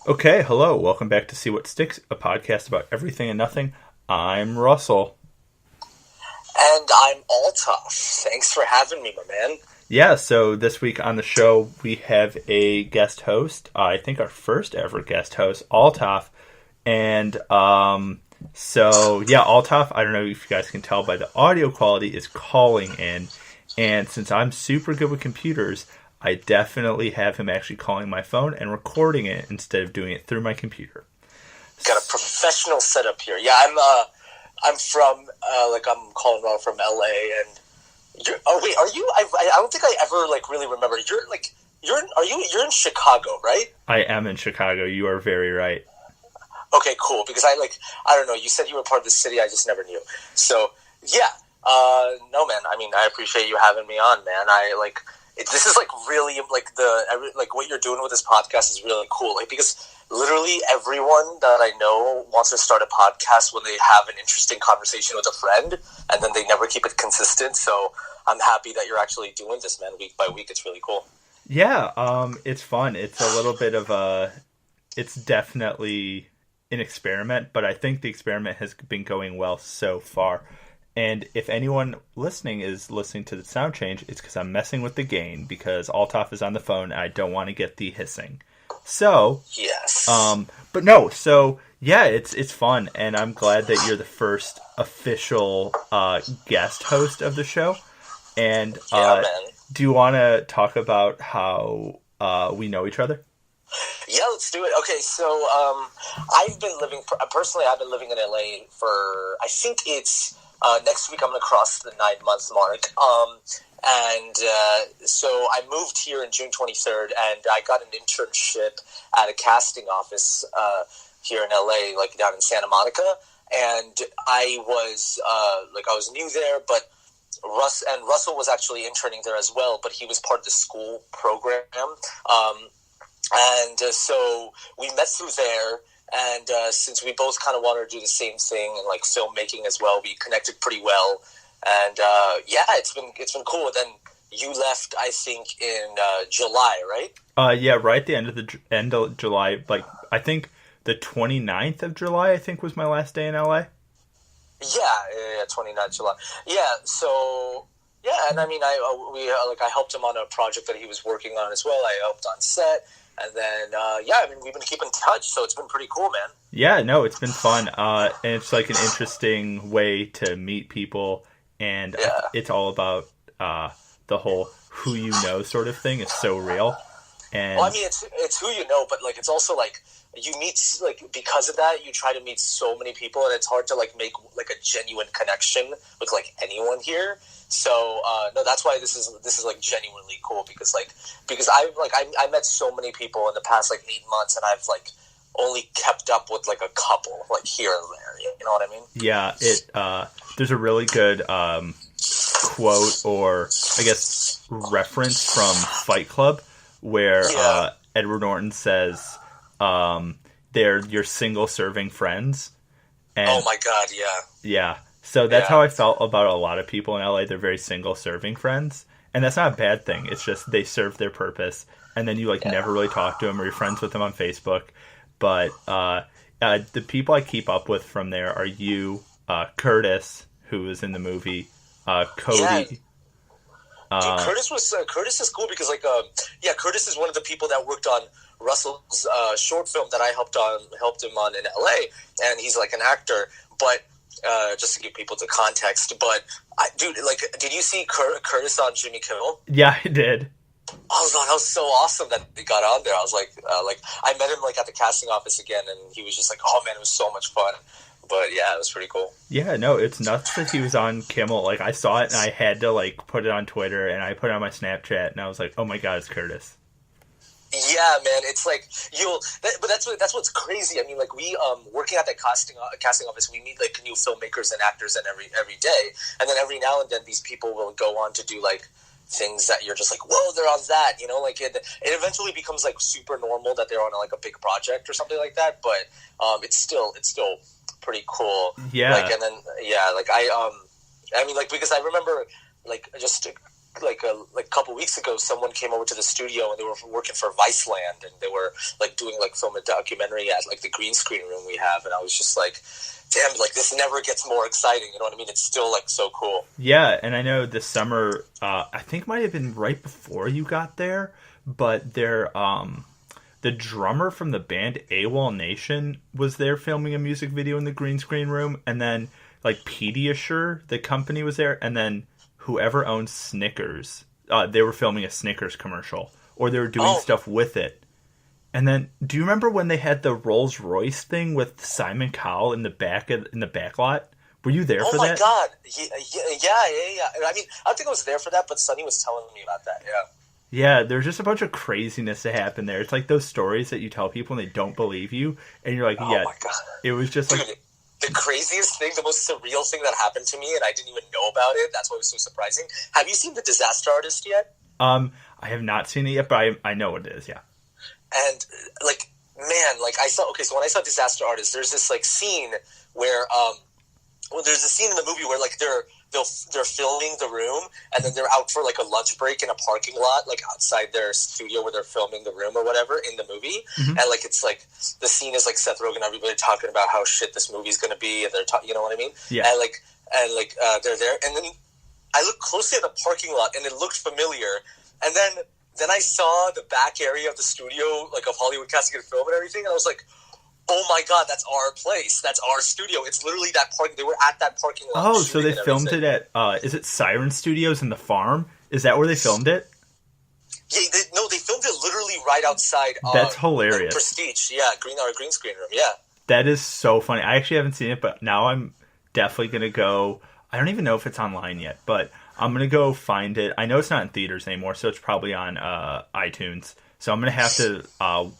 Okay, hello. Welcome back to See What Sticks, a podcast about everything and nothing. I'm Russell. And I'm Altaf. Thanks for having me, my man. Yeah, so this week on the show, we have a guest host. I think our first ever guest host, Altaf. And Altaf, I don't know if you guys can tell by the audio quality, is calling in. And since I'm super good with computers, I definitely have him actually calling my phone and recording it instead of doing it through my computer. Got a professional setup here. Yeah, I'm from I'm calling out from LA, and are you? I don't think I ever really remember. You're in Chicago, right? I am in Chicago. You are very right. Okay, cool. Because I don't know. You said you were part of the city. I just never knew. So yeah, no, man. I mean, I appreciate you having me on, man. This is really what you're doing with this podcast is really cool. Because literally everyone that I know wants to start a podcast when they have an interesting conversation with a friend, and then they never keep it consistent. So I'm happy that you're actually doing this, man, week by week. It's really cool. Yeah, it's fun. It's a little bit of it's definitely an experiment, but I think the experiment has been going well so far. And if anyone listening is listening to the sound change, it's because I'm messing with the gain because Altaf is on the phone and I don't want to get the hissing. So, yes. But no, so yeah, it's fun, and I'm glad that you're the first official guest host of the show. And yeah, man. Do you want to talk about how we know each other? Yeah, let's do it. Okay, so I've been living in LA for, I think it's next week I'm going to cross the 9-month mark. So I moved here in June 23rd, and I got an internship at a casting office here in LA, down in Santa Monica. And I was new there, but Russell was actually interning there as well, but he was part of the school program. So we met through there. And since we both kind of wanted to do the same thing and filmmaking as well, we connected pretty well. And it's been cool. And then you left, I think, in July, right? Yeah, right at the end of July. I think the 29th of July, I think, was my last day in LA. Yeah, 29th July. Yeah, so yeah, and I mean, I helped him on a project that he was working on as well. I helped on set. And then, we've been keeping in touch, so it's been pretty cool, man. Yeah, no, it's been fun. And it's an interesting way to meet people, and it's all about the whole who you know sort of thing. It's so real. And well, I mean, it's who you know, but it's also you meet because of that, you try to meet so many people, and it's hard to make a genuine connection with anyone here. So no, that's why this is genuinely cool because I met so many people in the past 8 months, and I've only kept up with a couple here and there. You know what I mean? Yeah, there's a really good quote or I guess reference from Fight Club where Edward Norton says they're your single serving friends. And, oh my god, yeah. Yeah. So that's how I felt about a lot of people in LA. They're very single-serving friends. And that's not a bad thing. It's just they serve their purpose. And then you, never really talk to them or you're friends with them on Facebook. But the people I keep up with from there are you, Curtis, who was in the movie, Cody. Yeah. Dude, Curtis is cool because, Curtis is one of the people that worked on Russell's short film that I helped him on in LA. And he's, an actor. But... just to give people the context, but did you see Curtis on Jimmy Kimmel? Yeah, I did. Oh, that was so awesome that he got on there. I was I met him at the casting office again, and he was just oh man, it was so much fun. But yeah, it was pretty cool. Yeah, no, it's nuts that he was on Kimmel. I saw it and I had to put it on Twitter and I put it on my Snapchat and I was oh my god, it's Curtis. Yeah, man, it's but that's what's crazy. I mean, we working at the casting office, we meet new filmmakers and actors and every day, and then every now and then these people will go on to do things that you're just whoa, they're on that, it eventually becomes super normal that they're on a big project or something like that, but it's still pretty cool. Yeah. And then because I remember just a couple weeks ago, someone came over to the studio and they were working for Viceland, and they were like doing like film a documentary at like the green screen room we have, and I was just like, damn, like this never gets more exciting. You know what I mean? It's still like so cool. Yeah, and I know this summer, I think might have been right before you got there, but the drummer from the band AWOL Nation was there filming a music video in the green screen room, and then like Pediasure, the company, was there, and then whoever owns Snickers, they were filming a Snickers commercial, or they were doing stuff with it. And then, do you remember when they had the Rolls Royce thing with Simon Cowell in the back lot? Were you there for that? Oh my god! Yeah. I mean, I don't think I was there for that, but Sonny was telling me about that. Yeah. Yeah, there's just a bunch of craziness that happened there. It's like those stories that you tell people and they don't believe you, and you're like, oh yeah. My god. It was just Dude, like the craziest thing, the most surreal thing that happened to me, and I didn't even know about it. That's why it was so surprising. Have you seen The Disaster Artist yet? I have not seen it yet, but I know what it is. Yeah. And like, man, like so when I saw Disaster Artist, there's this like scene where there's a scene in the movie where like they're filming the room, and then they're out for like a lunch break in a parking lot, like outside their studio where they're filming the room or whatever in the movie. Mm-hmm. And like it's like the scene is like Seth Rogen and everybody talking about how shit this movie's gonna be, and they're you know what I mean? Yeah. And they're there, and then I looked closely at the parking lot, and it looked familiar, and then I saw the back area of the studio, like of Hollywood Casting and Film and everything, and I was like, oh my god, that's our place. That's our studio. It's literally that park. They were at that parking lot. Oh, so they filmed it at, is it Siren Studios in the farm? Is that where they filmed it? Yeah, they filmed it literally right outside. That's hilarious. Prestige, yeah, green screen room, yeah. That is so funny. I actually haven't seen it, but now I'm definitely going to go. I don't even know if it's online yet, but I'm going to go find it. I know it's not in theaters anymore, so it's probably on iTunes. So I'm going to have to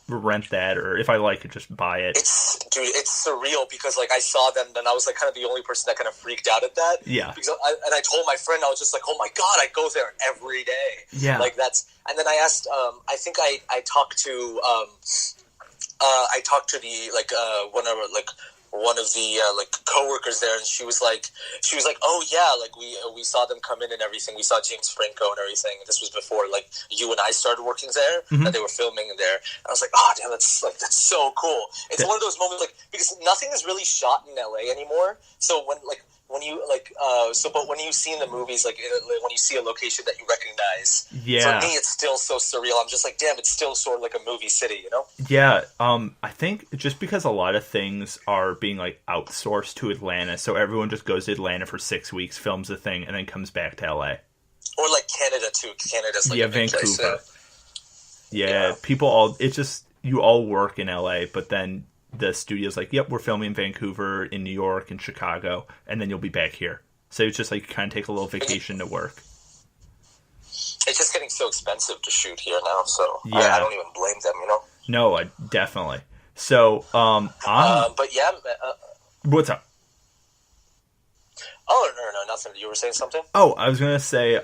rent that, or if I like it, just buy it. It's surreal because, like, I saw them, and I was, like, kind of the only person that kind of freaked out at that. Yeah. Because I told my friend, I was just like, oh, my God, I go there every day. Yeah. Like, that's... And then I asked, I think I talked to... I talked to the, like, one of the coworkers there, and she was like, oh yeah, like we saw them come in and everything. We saw James Franco and everything. And this was before like you and I started working there. Mm-hmm. That they were filming in there. And I was like, oh damn, that's so cool. It's one of those moments like because nothing is really shot in LA anymore. So when you see in the movies, like when you see a location that you recognize, yeah. For me, it's still so surreal. I'm just like, damn, it's still sort of like a movie city, you know? Yeah. I think just because a lot of things are being like outsourced to Atlanta, so everyone just goes to Atlanta for 6 weeks, films a thing, and then comes back to LA. Or like Canada too. Canada's like a big Vancouver. Place, yeah, people all. It's just you all work in LA, but then the studio's like, yep, we're filming in Vancouver, in New York, in Chicago, and then you'll be back here. So it's just like kind of take a little vacation to work. It's just getting so expensive to shoot here now, so yeah. I don't even blame them, you know? No, definitely. So, but yeah. What's up? Oh, no, nothing. You were saying something? Oh, I was going to say,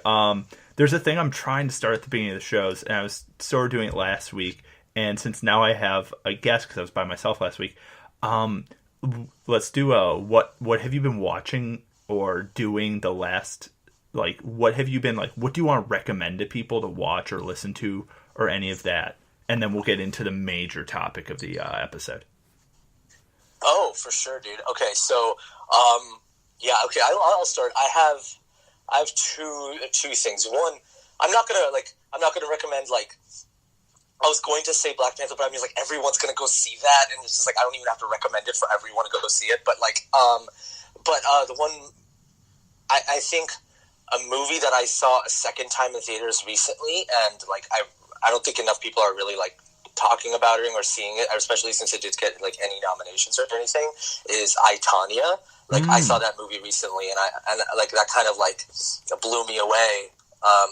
there's a thing I'm trying to start at the beginning of the shows, and I was sort of doing it last week. And since now I have a guest, because I was by myself last week, let's do what have you been watching or doing the last, like, what have you been, like, what do you want to recommend to people to watch or listen to or any of that? And then we'll get into the major topic of the episode. Oh, for sure, dude. Okay, so, yeah, okay, I'll start. I have two things. One, I'm not gonna recommend, like, I was going to say Black Panther, but I mean, like, everyone's going to go see that, and it's just, like, I don't even have to recommend it for everyone to go see it, but, like, the one, I think a movie that I saw a second time in theaters recently, and, like, I don't think enough people are really, like, talking about it or seeing it, especially since it did get, like, any nominations or anything, is I, Tonya. Like, I saw that movie recently, and like, that kind of, like, blew me away.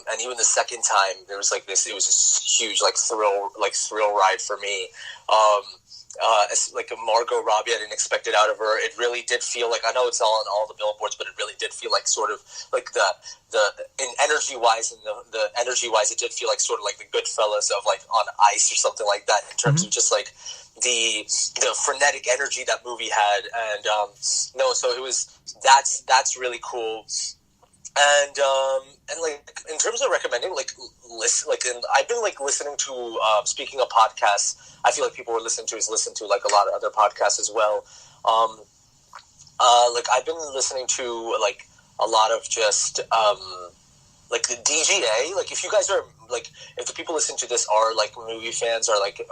And even the second time, there was like this. It was this huge thrill ride for me. It's like a Margot Robbie, I didn't expect it out of her. It really did feel like, I know it's all on all the billboards, but it really did feel like sort of like the in energy wise, and the energy wise, it did feel like sort of like the Goodfellas of like on ice or something like that in terms of just like the frenetic energy that movie had. And so it was that's really cool. And like in terms of recommending, like listen, like I've been like listening to. Speaking of podcasts, I feel like people were listen to like a lot of other podcasts as well. Um, like I've been listening to like a lot of just like the DGA. Like if you guys are like if the people listening to this are like movie fans or like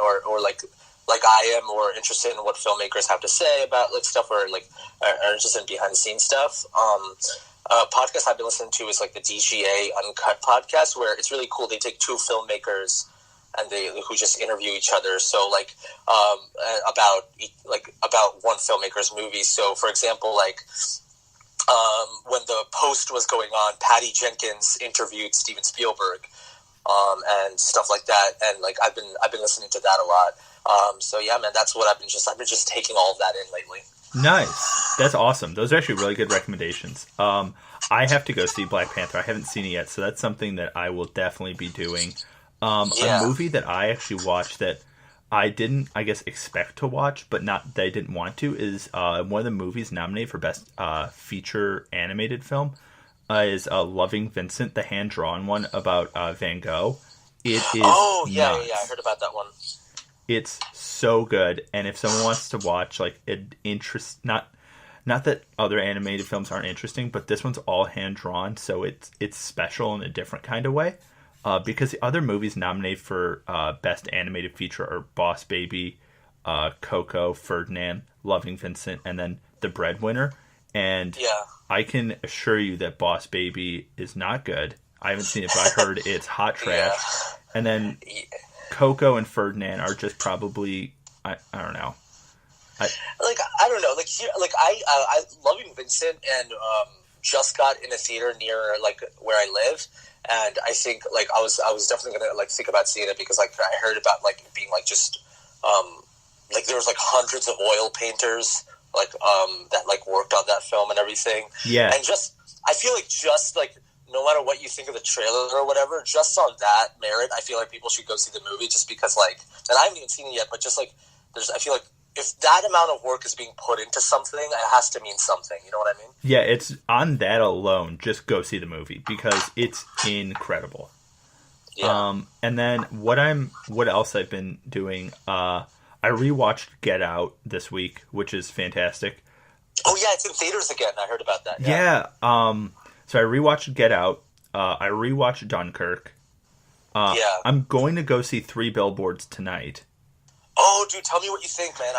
I am, or interested in what filmmakers have to say about like stuff, or like are interested in behind the scenes stuff. Podcast I've been listening to is like the DGA Uncut podcast, where it's really cool. They take two filmmakers and who just interview each other. So like about one filmmaker's movie. So for example, like when the Post was going on, Patty Jenkins interviewed Steven Spielberg, and stuff like that. And like I've been listening to that a lot. So yeah, man, that's what I've been just taking all of that in lately. Nice. That's awesome. Those are actually really good recommendations. I have to go see Black Panther. I haven't seen it yet, so that's something that I will definitely be doing. A movie that I actually watched that I didn't, I guess, expect to watch, but not that I didn't want to, is one of the movies nominated for Best Feature Animated Film is Loving Vincent, the hand-drawn one about Van Gogh. It is yeah, I heard about that one. It's so good, and if someone wants to watch like an interest, not that other animated films aren't interesting, but this one's all hand drawn, so it's special in a different kind of way. Because the other movies nominated for Best Animated Feature are Boss Baby, Coco, Ferdinand, Loving Vincent, and then The Breadwinner. And I can assure you that Boss Baby is not good. I haven't seen it, but I heard it's hot trash. And then Coco and Ferdinand are just probably I don't know. I don't know. Like I Loving Vincent and just got in a theater near like where I live, and I think like I was definitely gonna like think about seeing it, because like I heard about like being like just like there was like hundreds of oil painters like that like worked on that film and everything. Yeah, and just I feel like just like no matter what you think of the trailer or whatever, just on that merit, I feel like people should go see the movie, just because like, and I haven't even seen it yet, but just like I feel like if that amount of work is being put into something, it has to mean something. You know what I mean? Yeah, it's on that alone. Just go see the movie because it's incredible. Yeah. And then what else I've been doing? I rewatched Get Out this week, which is fantastic. Oh yeah, it's in theaters again. I heard about that. Yeah. So I rewatched Get Out. I rewatched Dunkirk. I'm going to go see 3 Billboards tonight. Oh, dude, tell me what you think, man.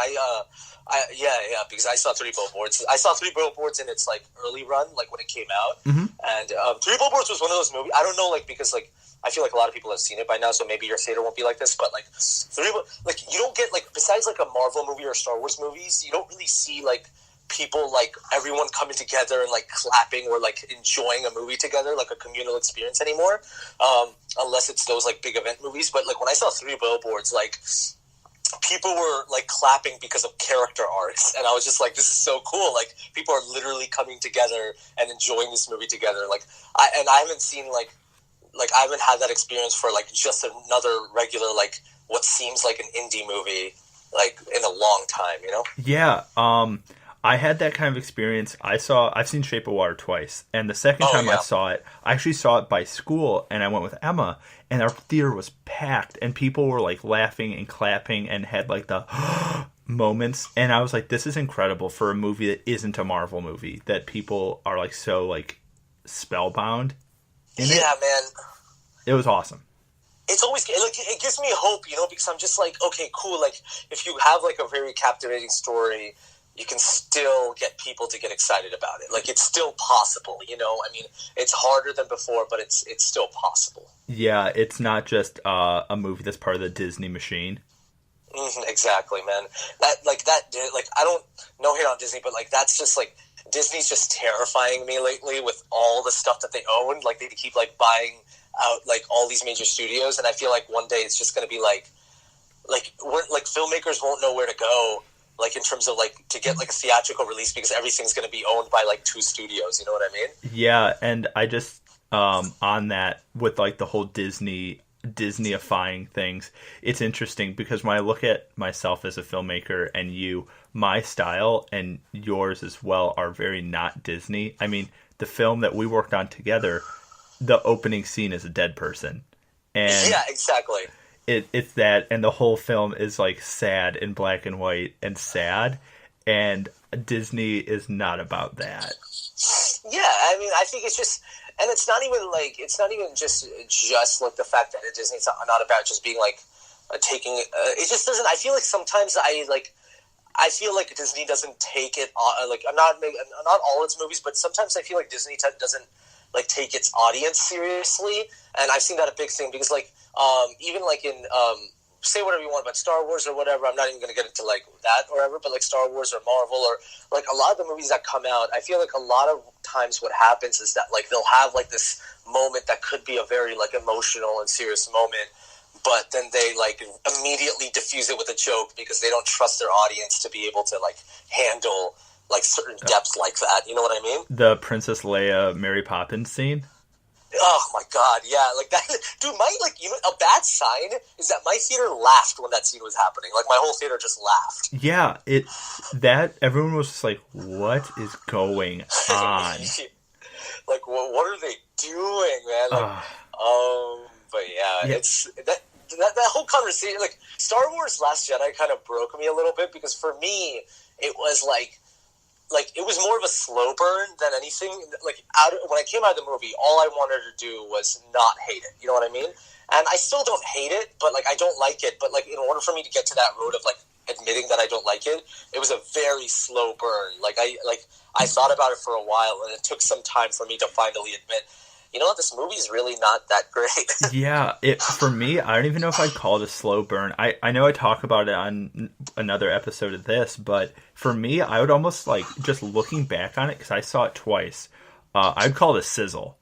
Because I saw 3 Billboards. I saw 3 Billboards in its like early run, like when it came out. Mm-hmm. And 3 Billboards was one of those movies. I don't know, like because like I feel like a lot of people have seen it by now, so maybe your theater won't be like this. But like you don't get like, besides like a Marvel movie or Star Wars movies, you don't really see like people like everyone coming together and like clapping or like enjoying a movie together, like a communal experience anymore, unless it's those like big event movies. But like when I saw 3 Billboards, like people were like clapping because of character arcs, and I was just like, this is so cool. Like people are literally coming together and enjoying this movie together. Like I haven't seen like I haven't had that experience for like just another regular like what seems like an indie movie like in a long time, you know? Yeah. I had that kind of experience. I've seen Shape of Water twice, and the second time I saw it, I actually saw it by school, and I went with Emma, and our theater was packed, and people were like laughing and clapping and had like the moments, and I was like, this is incredible for a movie that isn't a Marvel movie, that people are like so like spellbound in it. Man. It was awesome. It's always like it gives me hope, you know, because I'm just like, okay, cool. Like if you have like a very captivating story, you can still get people to get excited about it. Like, it's still possible, you know? I mean, it's harder than before, but it's still possible. Yeah, it's not just a movie that's part of the Disney machine. Mm-hmm, exactly, man. I don't no hate on Disney, but, like, that's just, like, Disney's just terrifying me lately with all the stuff that they own. Like, they keep, like, buying out, like, all these major studios, and I feel like one day it's just going to be, like, filmmakers won't know where to go, like in terms of like to get like a theatrical release, because everything's going to be owned by like 2 studios. You know what I mean? Yeah, and I just on that with like the whole Disneyifying things, it's interesting because when I look at myself as a filmmaker and my style and yours as well are very not Disney. I mean, the film that we worked on together, the opening scene is a dead person. And yeah, exactly. It's that, and the whole film is like sad in black and white and sad, and Disney is not about that. Yeah, I mean, I think it's just, and it's not even just like the fact that Disney's not about just being like taking. It just doesn't. I feel like sometimes I feel like Disney doesn't take it like not all its movies, but sometimes I feel like Disney doesn't like take its audience seriously, and I've seen that a big thing because like even like in say whatever you want about Star Wars or whatever. I'm not even going to get into like that or whatever, but like Star Wars or Marvel or like a lot of the movies that come out, I feel like a lot of times what happens is that like they'll have like this moment that could be a very like emotional and serious moment, but then they like immediately diffuse it with a joke because they don't trust their audience to be able to like handle like certain depths like that. You know what I mean? The Princess Leia Mary Poppins scene. Oh my god, yeah, like that, dude. A bad sign is that my theater laughed when that scene was happening. Like my whole theater just laughed. Yeah, everyone was just like, "What is going on?" Like, what are they doing, man? Like, but yeah, it's that whole conversation. Like Star Wars: Last Jedi kind of broke me a little bit because for me, it was like it was more of a slow burn than anything. Like when I came out of the movie, all I wanted to do was not hate it. You know what I mean? And I still don't hate it, but like I don't like it. But like in order for me to get to that road of like admitting that I don't like it, it was a very slow burn. Like I thought about it for a while, and it took some time for me to finally admit, you know what, this movie is really not that great. Yeah, for me, I don't even know if I'd call it a slow burn. I know I talk about it on another episode of this, but for me, I would almost like, just looking back on it, because I saw it twice, I'd call it a sizzle.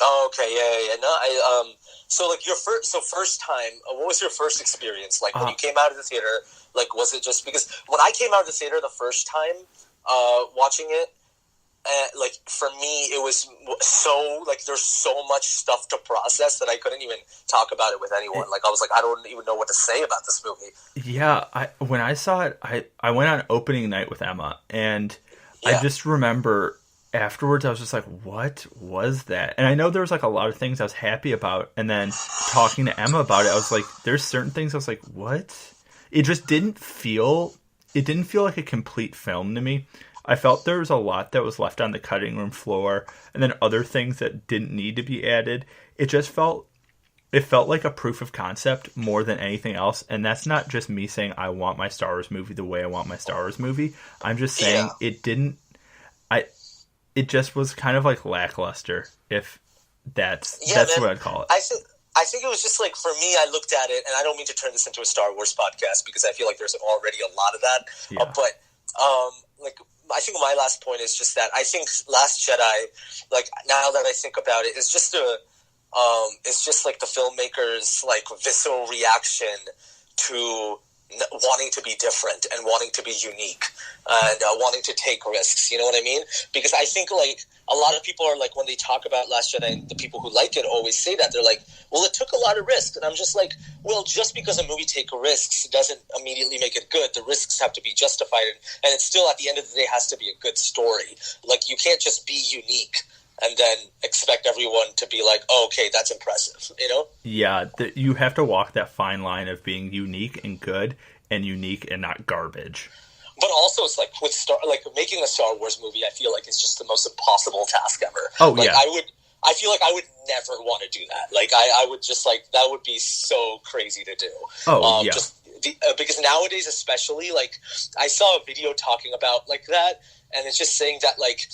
Oh, okay, yeah. No, so like first time, what was your first experience? Like when you came out of the theater, like was it just because when I came out of the theater the first time, watching it, like for me it was so like there's so much stuff to process that I couldn't even talk about it with anyone. Like I was like, I don't even know what to say about this movie. Yeah, when I saw it, I went on opening night with Emma, and I just remember afterwards I was just like, what was that? And I know there was like a lot of things I was happy about, and then talking to Emma about it, I was like, there's certain things I was like, what? It just didn't feel like a complete film to me. I felt there was a lot that was left on the cutting room floor, and then other things that didn't need to be added. It felt like a proof of concept more than anything else, and that's not just me saying I want my Star Wars movie the way I want my Star Wars movie. I'm just saying it just was kind of like lackluster, if that's what I'd call it. I think it was just like, for me, I looked at it, and I don't mean to turn this into a Star Wars podcast because I feel like there's already a lot of that. Yeah. Like I think my last point is just that I think Last Jedi, like now that I think about it, is just it's just like the filmmakers' like visceral reaction to wanting to be different and wanting to be unique and wanting to take risks. You know what I mean? Because I think like a lot of people are like, when they talk about Last Jedi, and the people who like it always say that, they're like, well, it took a lot of risks. And I'm just like, well, just because a movie takes risks doesn't immediately make it good. The risks have to be justified, and it still at the end of the day has to be a good story. Like you can't just be unique and then expect everyone to be like, oh, okay, that's impressive, you know? Yeah, you have to walk that fine line of being unique and good, and unique and not garbage. But also, it's like making a Star Wars movie, I feel like is just the most impossible task ever. Oh, like, yeah. I feel like I would never want to do that. Like, I would just like, that would be so crazy to do. Oh, yeah. Because nowadays, especially, like, I saw a video talking about like that, and it's just saying that like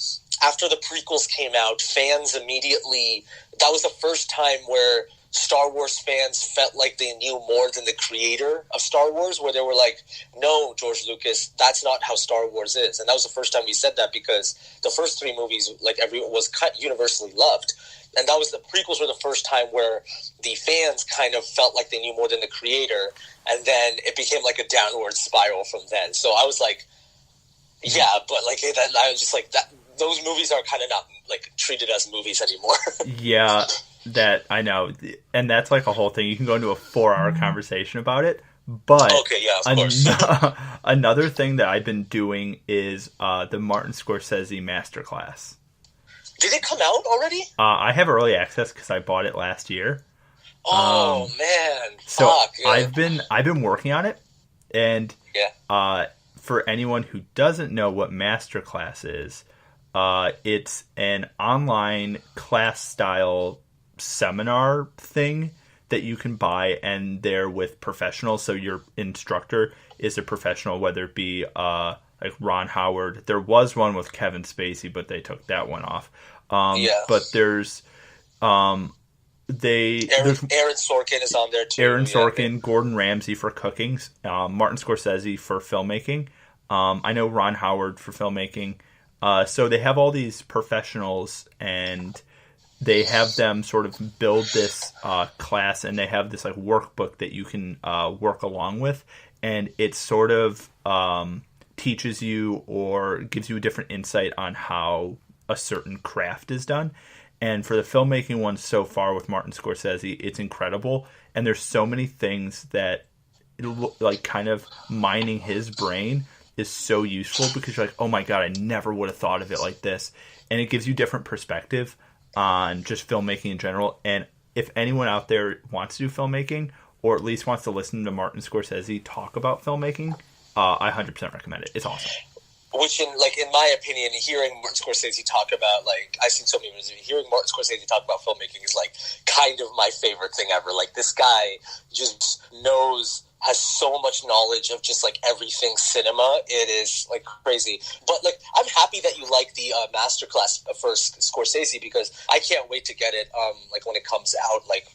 after the prequels came out, fans immediately, that was the first time where Star Wars fans felt like they knew more than the creator of Star Wars, where they were like, no, George Lucas, that's not how Star Wars is. And that was the first time we said that, because the first three movies, like everyone was universally loved. And that was the prequels were the first time where the fans kind of felt like they knew more than the creator. And then it became like a downward spiral from then. So I was like, yeah, but like, I was just like, that. Those movies are kind of not like treated as movies anymore. Yeah. That I know, and that's like a whole thing. You can go into a 4-hour conversation about it. But okay, yeah, of course. Another thing that I've been doing is the Martin Scorsese Masterclass. Did it come out already? I have early access because I bought it last year. Oh man, So fuck. Yeah. I've been working on it, and Yeah. for anyone who doesn't know what Masterclass is, it's an online class style seminar thing that you can buy, and they're with professionals. So your instructor is a professional, whether it be like Ron Howard. There was one with Kevin Spacey, but they took that one off. Yeah. But there's Aaron Sorkin is on there too. Aaron Sorkin, Gordon Ramsay for cooking, Martin Scorsese for filmmaking. I know Ron Howard for filmmaking. So they have all these professionals, and they have them sort of build this class, and they have this like workbook that you can work along with, and it sort of teaches you or gives you a different insight on how a certain craft is done. And for the filmmaking one so far with Martin Scorsese, it's incredible. And there's so many things that, like, kind of mining his brain is so useful, because you're like, oh my God, I never would have thought of it like this. And it gives you different perspective on just filmmaking in general. And if anyone out there wants to do filmmaking, or at least wants to listen to Martin Scorsese talk about filmmaking, I 100% recommend it. It's awesome. Which, in my opinion, hearing Martin Scorsese talk about, like, I've seen so many movies, hearing Martin Scorsese talk about filmmaking is, like, kind of my favorite thing ever. Like, this guy just has so much knowledge of just, like, everything cinema. It is, like, crazy. But, like, I'm happy that you like the masterclass for Scorsese, because I can't wait to get it, like, when it comes out, like,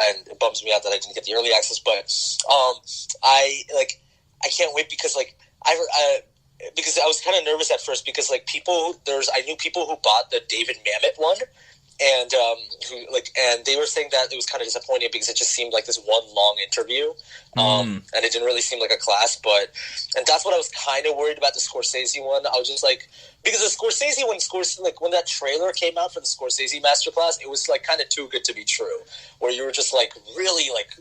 and it bums me out that I didn't get the early access, but I can't wait, because, like, because I was kind of nervous at first, because like I knew people who bought the David Mamet one, and and they were saying that it was kind of disappointing because it just seemed like this one long interview, and it didn't really seem like a class. And that's what I was kind of worried about the Scorsese one. I was just like, because the Scorsese when that trailer came out for the Scorsese masterclass, it was like kind of too good to be true, where you were just like, really, like,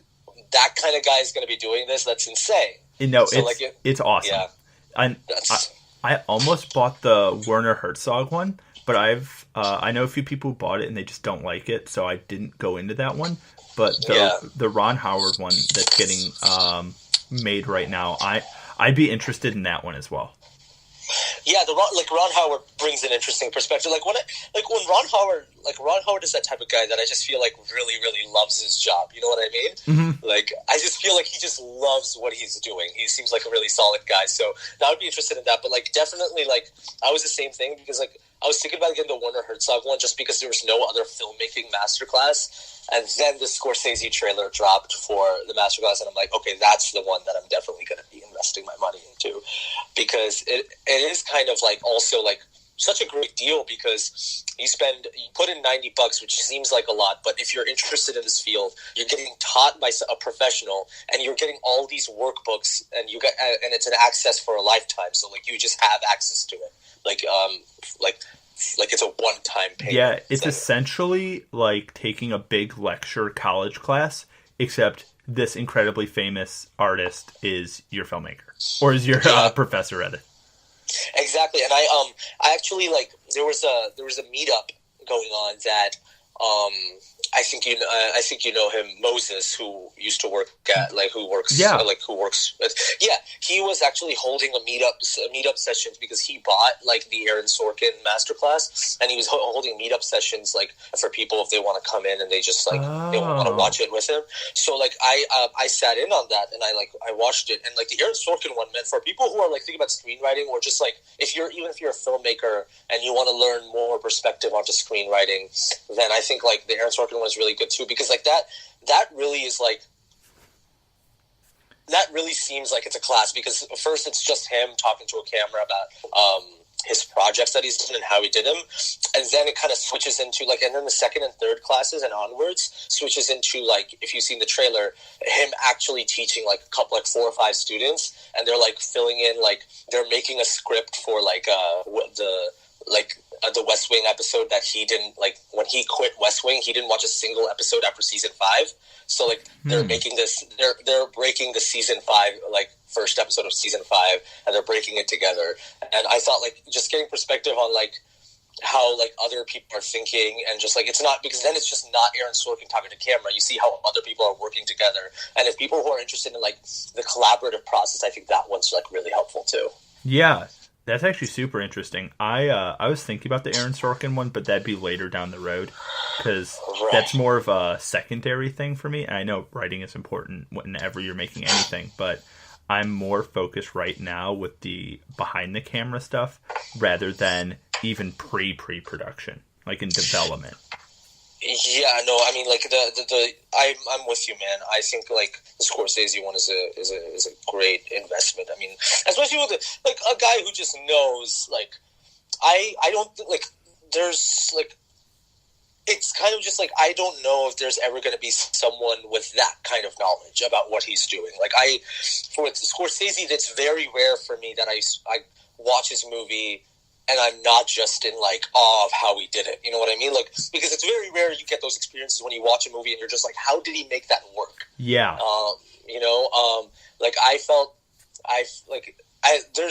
that kind of guy is going to be doing this? That's insane. No, so, it's awesome. Yeah. I almost bought the Werner Herzog one, but I know a few people who bought it and they just don't like it, so I didn't go into that one. But the Ron Howard one that's getting made right now, I'd be interested in that one as well. Yeah, Ron Howard brings an interesting perspective. Like when Ron Howard is that type of guy that I just feel like really, really loves his job. You know what I mean? Mm-hmm. Like, I just feel like he just loves what he's doing. He seems like a really solid guy. So I would be interested in that. But like, definitely, like, I was the same thing, because like I was thinking about getting the Werner Herzog one just because there was no other filmmaking masterclass. And then the Scorsese trailer dropped for the masterclass, and I'm like, okay, that's the one that I'm definitely going to be investing my money into, because it is kind of like also like such a great deal, because you put in $90, which seems like a lot, but if you're interested in this field, you're getting taught by a professional, and you're getting all these workbooks, and and it's an access for a lifetime. So like, you just have access to it, like it's a one-time payment. Yeah, it's essentially like taking a big lecture college class, except this incredibly famous artist is your filmmaker, or is your professor at it. Exactly, and I actually, like, there was a meetup going on that I think you know him, Moses, who used to work at who works with, he was actually holding a meetup sessions, because he bought like the Aaron Sorkin masterclass, and he was holding meetup sessions like for people if they want to come in and they just they want to watch it with him. So like I sat in on that, and I watched it, and like the Aaron Sorkin one, meant for people who are like thinking about screenwriting, or just like if you're a filmmaker and you want to learn more perspective onto screenwriting, then I think like the Aaron Sorkin one is really good too, because like that really is like, that really seems like it's a class, because first it's just him talking to a camera about his projects that he's done and how he did them, and then it kind of switches into like, and then the second and third classes and onwards switches into like, if you've seen the trailer, him actually teaching like a couple, like 4 or 5 students, and they're like filling in, like they're making a script for like the West Wing episode that he didn't, like, when he quit West Wing, he didn't watch a single episode after season 5. So like they're making this, they're breaking the season 5, like first episode of season 5, and they're breaking it together. And I thought like just getting perspective on like how like other people are thinking, and just like it's not, because then it's just not Aaron Sorkin talking to camera. You see how other people are working together, and if people who are interested in like the collaborative process, I think that one's like really helpful too. Yeah, that's actually super interesting. I was thinking about the Aaron Sorkin one, but that'd be later down the road, because that's more of a secondary thing for me. And I know writing is important whenever you're making anything, but I'm more focused right now with the behind the camera stuff rather than even pre-production, like in development. Yeah, no, I mean, like I'm with you, man. I think like the Scorsese one is a great investment. I mean, especially with like a guy who just knows. Like, I don't think like there's like, it's kind of just like, I don't know if there's ever going to be someone with that kind of knowledge about what he's doing. Like for Scorsese, that's very rare for me that I watch his movie and I'm not just in like awe of how he did it. You know what I mean? Like, because it's very rare you get those experiences when you watch a movie and you're just like, how did he make that work? Yeah.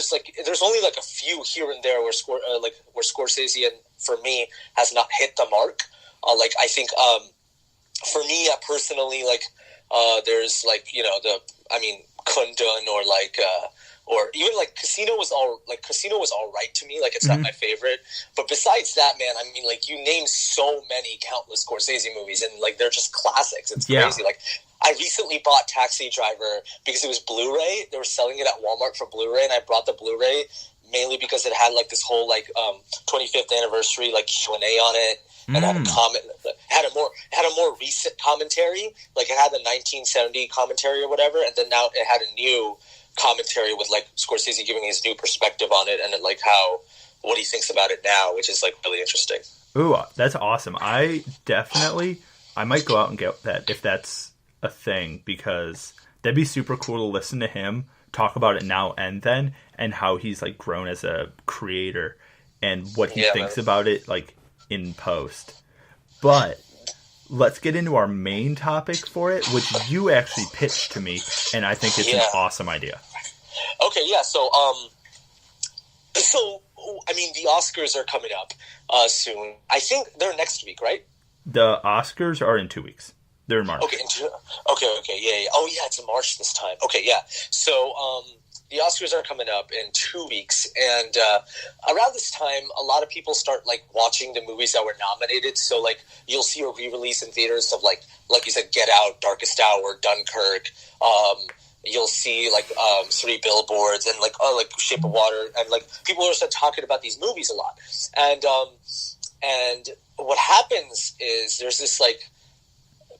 Like there's only like a few here and there where Scorsese, and for me, has not hit the mark. Like I think for me personally, like there's like Kundun, or even like Casino was all right to me. Like it's not my favorite, but besides that, man, I mean, like you name so many countless Scorsese movies, and like they're just classics. It's crazy. Like I recently bought Taxi Driver because it was Blu-ray. They were selling it at Walmart for Blu-ray, and I brought the Blu-ray mainly because it had like this whole like 25th anniversary like Q&A on it. And had a comment, had a more recent commentary, like it had the 1970 commentary or whatever, and then now it had a new commentary with like Scorsese giving his new perspective on it, and like what he thinks about it now, which is like really interesting. Ooh, that's awesome. I might go out and get that if that's a thing, because that'd be super cool to listen to him talk about it now and then, and how he's like grown as a creator and what he thinks about it like in post. But let's get into our main topic for it, which you actually pitched to me, and I think it's an awesome idea. Okay, yeah. So I mean, the Oscars are coming up soon. I think they're next week, right? The Oscars are in 2 weeks. They're in March. Okay, yeah. Oh, yeah, it's in March this time. Okay, yeah. So the Oscars are coming up in 2 weeks, and around this time, a lot of people start like watching the movies that were nominated. So like you'll see a re-release in theaters of like you said, Get Out, Darkest Hour, Dunkirk. You'll see like 3 Billboards and like Shape of Water, and like people are start talking about these movies a lot. And what happens is there's this like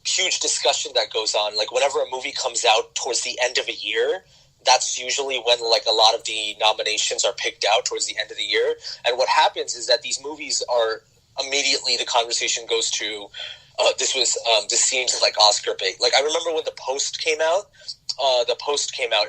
huge discussion that goes on. Like whenever a movie comes out towards the end of a year, that's usually when like a lot of the nominations are picked out towards the end of the year. And what happens is that these movies are immediately, the conversation goes to this seems like Oscar-bate. Like I remember when The Post came out,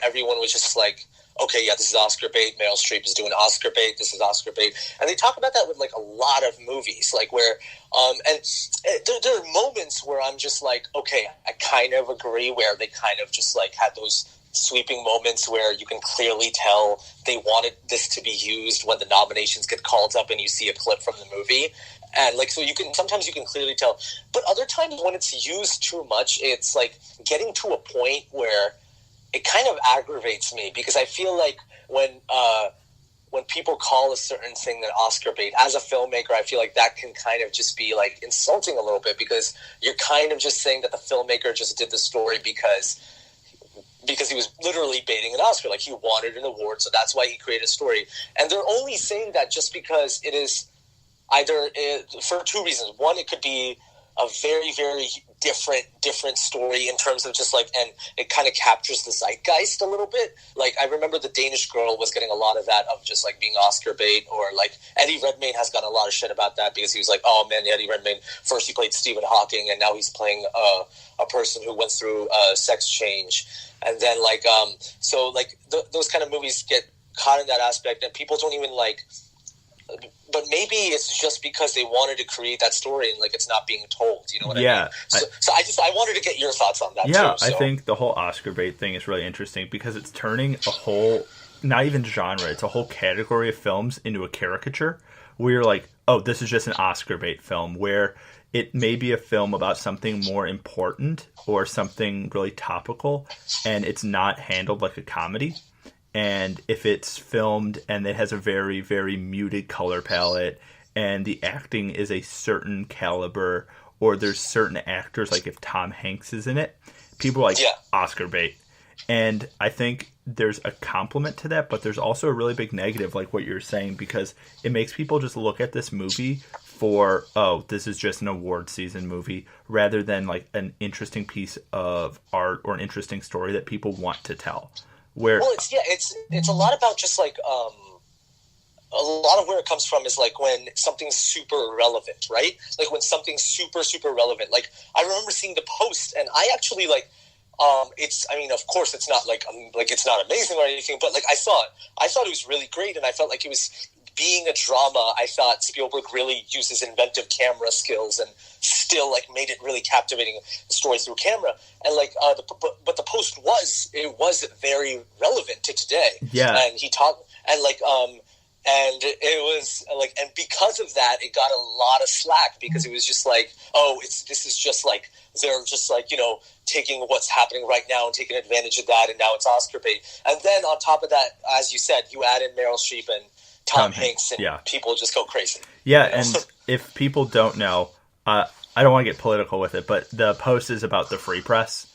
everyone was just like, okay, yeah, this is Oscar-bate. Meryl Streep is doing Oscar-bate. This is Oscar-bate. And they talk about that with like a lot of movies, like where, there are moments where I'm just like, okay, I kind of agree, where they kind of just like had those sweeping moments where you can clearly tell they wanted this to be used when the nominations get called up and you see a clip from the movie. And like, so sometimes you can clearly tell, but other times when it's used too much, it's like getting to a point where it kind of aggravates me, because I feel like when people call a certain thing an Oscar-bate, as a filmmaker, I feel like that can kind of just be like insulting a little bit, because you're kind of just saying that the filmmaker just did the story because he was literally baiting an Oscar. Like he wanted an award, so that's why he created a story. And they're only saying that just because it is either for 2 reasons. One, it could be a very, very different story in terms of just like, and it kind of captures the zeitgeist a little bit. Like I remember The Danish Girl was getting a lot of that, of just like being Oscar-bate, or like Eddie Redmayne has gotten a lot of shit about that, because he was like, oh man, Eddie Redmayne, first he played Stephen Hawking, and now he's playing a person who went through sex change. And then like, so like those kind of movies get caught in that aspect, and people don't even like, but maybe it's just because they wanted to create that story and like it's not being told. You know what I mean? So I wanted to get your thoughts on that. Yeah, too, I think the whole Oscar-bate thing is really interesting, because it's turning a whole, not even genre, it's a whole category of films into a caricature, where you're like, oh, this is just an Oscar bait film, where it may be a film about something more important or something really topical, and it's not handled like a comedy. And if it's filmed and it has a very, very muted color palette, and the acting is a certain caliber, or there's certain actors, like if Tom Hanks is in it, people are like, Oscar bait. And I think there's a compliment to that, but there's also a really big negative, like what you're saying, because it makes people just look at this movie for, oh, this is just an award season movie, rather than like an interesting piece of art or an interesting story that people want to tell. Where, well, it's a lot about just like a lot of where it comes from is like when something's super relevant, right? Like when something's super, super relevant. Like I remember seeing the Post, and I actually like, I mean, of course it's not like it's not amazing or anything, but like I thought it was really great, and I felt like it was, being a drama, I thought Spielberg really uses inventive camera skills and still like made it really captivating story through camera. And like, but the Post was very relevant to today. Yeah. And he talked, and like, and it was like, and because of that, it got a lot of slack, because it was just like, oh, this is just like, they're just like, you know, taking what's happening right now and taking advantage of that, and now it's Oscar bait. And then on top of that, as you said, you add in Meryl Streep and Tom Hanks, and people just go crazy. Yeah, and if people don't know, I don't want to get political with it, but the Post is about the free press.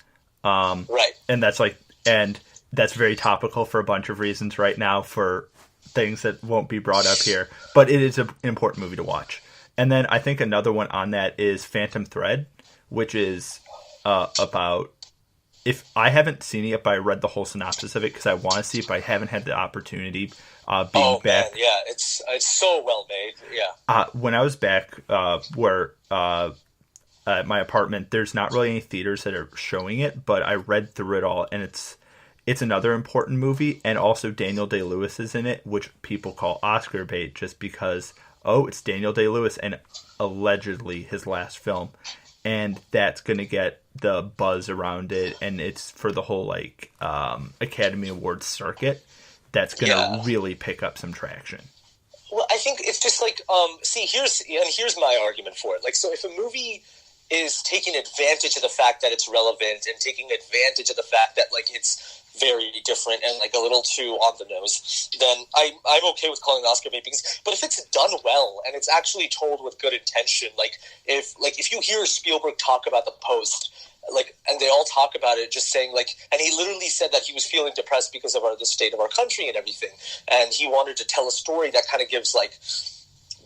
Right. And that's very topical for a bunch of reasons right now, for things that won't be brought up here. But it is an important movie to watch. And then I think another one on that is Phantom Thread, which is about... If I haven't seen it yet, but I read the whole synopsis of it because I want to see it, but I haven't had the opportunity being back. Man, yeah, it's so well made. Yeah. When I was back where at my apartment, there's not really any theaters that are showing it, but I read through it all, and it's another important movie, and also Daniel Day-Lewis is in it, which people call Oscar bait just because, oh, it's Daniel Day-Lewis and allegedly his last film. And that's going to get the buzz around it, and it's for the whole like Academy Awards circuit. That's going to really pick up some traction. Well, I think it's just like here's my argument for it. Like, so if a movie is taking advantage of the fact that it's relevant and taking advantage of the fact that like it's very different and like a little too on the nose, then I'm okay with calling it Oscar bait. But if it's done well and it's actually told with good intention, if you hear Spielberg talk about the Post, like, and they all talk about it, just saying like, and he literally said that he was feeling depressed because of the state of our country and everything, and he wanted to tell a story that kind of gives like,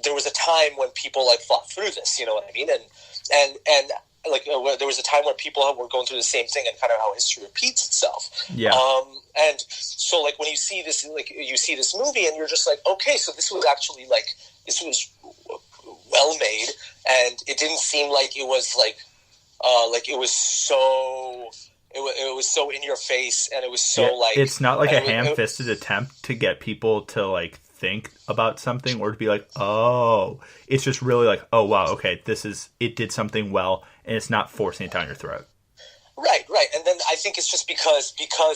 there was a time when people like fought through this, you know what I mean, and like there was a time where people were going through the same thing, and kind of how history repeats itself. Yeah. And so like when you see this, like you see this movie, and you're just like, okay, so this was actually like, this was well made, and it didn't seem like it was like it was so. It was so in your face, and it was so like... It's not like a ham-fisted attempt to get people to like think about something or to be like, oh. It's just really like, oh, wow, okay, it did something well, and it's not forcing it down your throat. Right. And then I think it's just because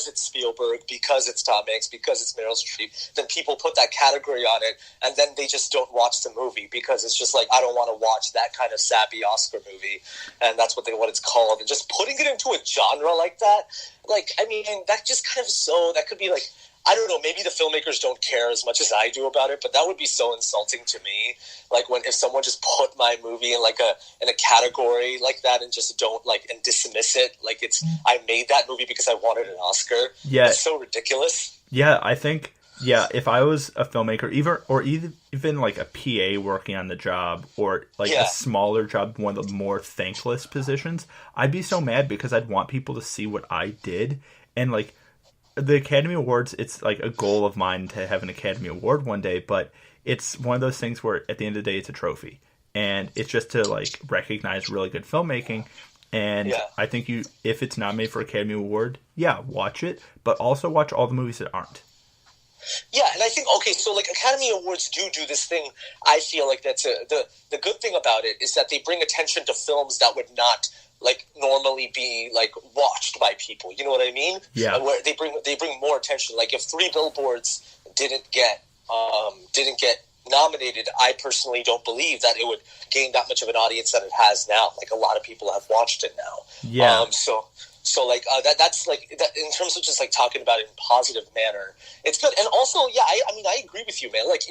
it's Spielberg, because it's Tom Hanks, because it's Meryl Streep, then people put that category on it, and then they just don't watch the movie because it's just like, I don't want to watch that kind of sappy Oscar movie, and that's what it's called. And just putting it into a genre like that, like, I mean, that just kind of that could be like, I don't know, maybe the filmmakers don't care as much as I do about it, but that would be so insulting to me. Like if someone just put my movie in in a category like that and just don't and dismiss it, like I made that movie because I wanted an Oscar. Yeah, it's so ridiculous. Yeah, I think if I was a filmmaker, even like a PA working on the job, or like a smaller job, one of the more thankless positions, I'd be so mad because I'd want people to see what I did. And like the Academy Awards, it's like a goal of mine to have an Academy Award one day, but it's one of those things where at the end of the day it's a trophy, and it's just to like recognize really good filmmaking. And I think if it's nominated for Academy Award, watch it, but also watch all the movies that aren't. Yeah, and I think, okay, so like Academy Awards do this thing. I feel like that's the good thing about it is that they bring attention to films that would not like normally be like watched by people. You know what I mean? Yeah. Where they bring more attention. Like if Three Billboards didn't get nominated, I personally don't believe that it would gain that much of an audience that it has now. Like, a lot of people have watched it now. Yeah. So like that's like that in terms of just like talking about it in a positive manner, it's good. And also, yeah, I mean, I agree with you, man. Like,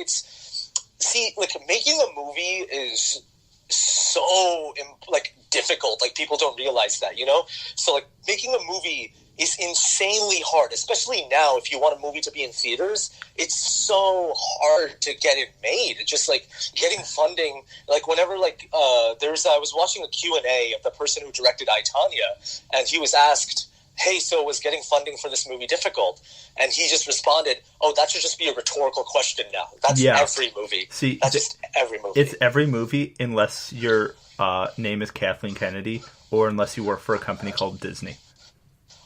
like making a movie is so like difficult. Like, people don't realize that, you know. So like making a movie is insanely hard, especially now. If you want a movie to be in theaters, it's so hard to get it made. It's just like getting funding. Like, whenever like I was watching a Q&A of the person who directed I, Tonya, and he was asked, hey, so was getting funding for this movie difficult? And he just responded, oh, that should just be a rhetorical question now. That's every movie. See, that's just every movie. It's every movie unless your name is Kathleen Kennedy, or unless you work for a company called Disney.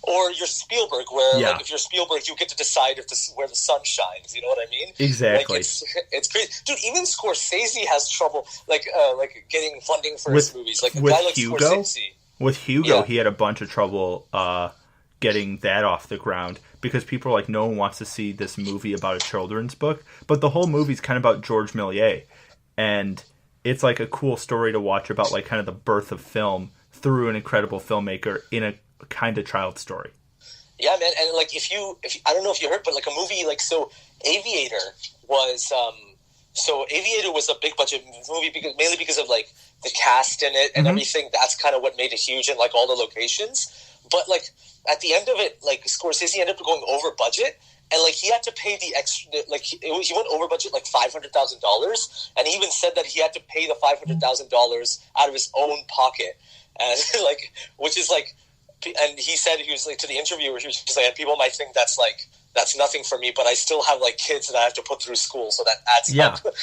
Or you're Spielberg, where like, if you're Spielberg, you get to decide where the sun shines. You know what I mean? Exactly. Like, it's crazy, dude. Even Scorsese has trouble, like getting funding for his movies. Like, a guy like Scorsese. With Hugo, he had a bunch of trouble getting that off the ground, because people are like, no one wants to see this movie about a children's book, but the whole movie's kind of about George Méliès, and it's like a cool story to watch about like kind of the birth of film through an incredible filmmaker in a kind of child story. Yeah, man. And like, if I don't know if you heard, but like a movie like, so Aviator was a big budget movie mainly because of like the cast in it and everything. That's kind of what made it huge, and like all the locations. But like at the end of it, like Scorsese ended up going over budget, and like he had to pay the extra. Like he went over budget like $500,000, and he even said that he had to pay the $500,000 out of his own pocket, and like, which is like. And he said, he was like, to the interviewer, he was just like, people might think that's nothing for me, but I still have like kids that I have to put through school, so that adds up.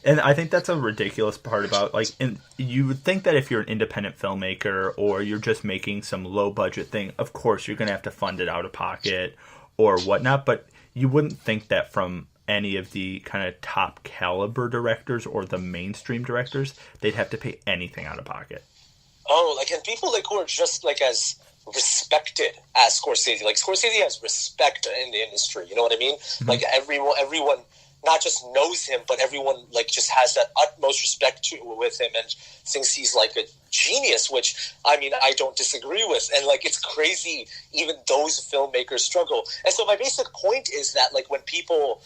And I think that's a ridiculous part about, like, and you would think that if you're an independent filmmaker or you're just making some low budget thing, of course you're going to have to fund it out of pocket or whatnot, but you wouldn't think that from any of the kind of top caliber directors or the mainstream directors. They'd have to pay anything out of pocket. Oh, like, and people like who are just like as respected as Scorsese. Like, Scorsese has respect in the industry. You know what I mean? Mm-hmm. Like, everyone not just knows him, but everyone like just has that utmost respect with him and thinks he's like a genius. Which, I mean, I don't disagree with. And like, it's crazy. Even those filmmakers struggle. And so my basic point is that like when people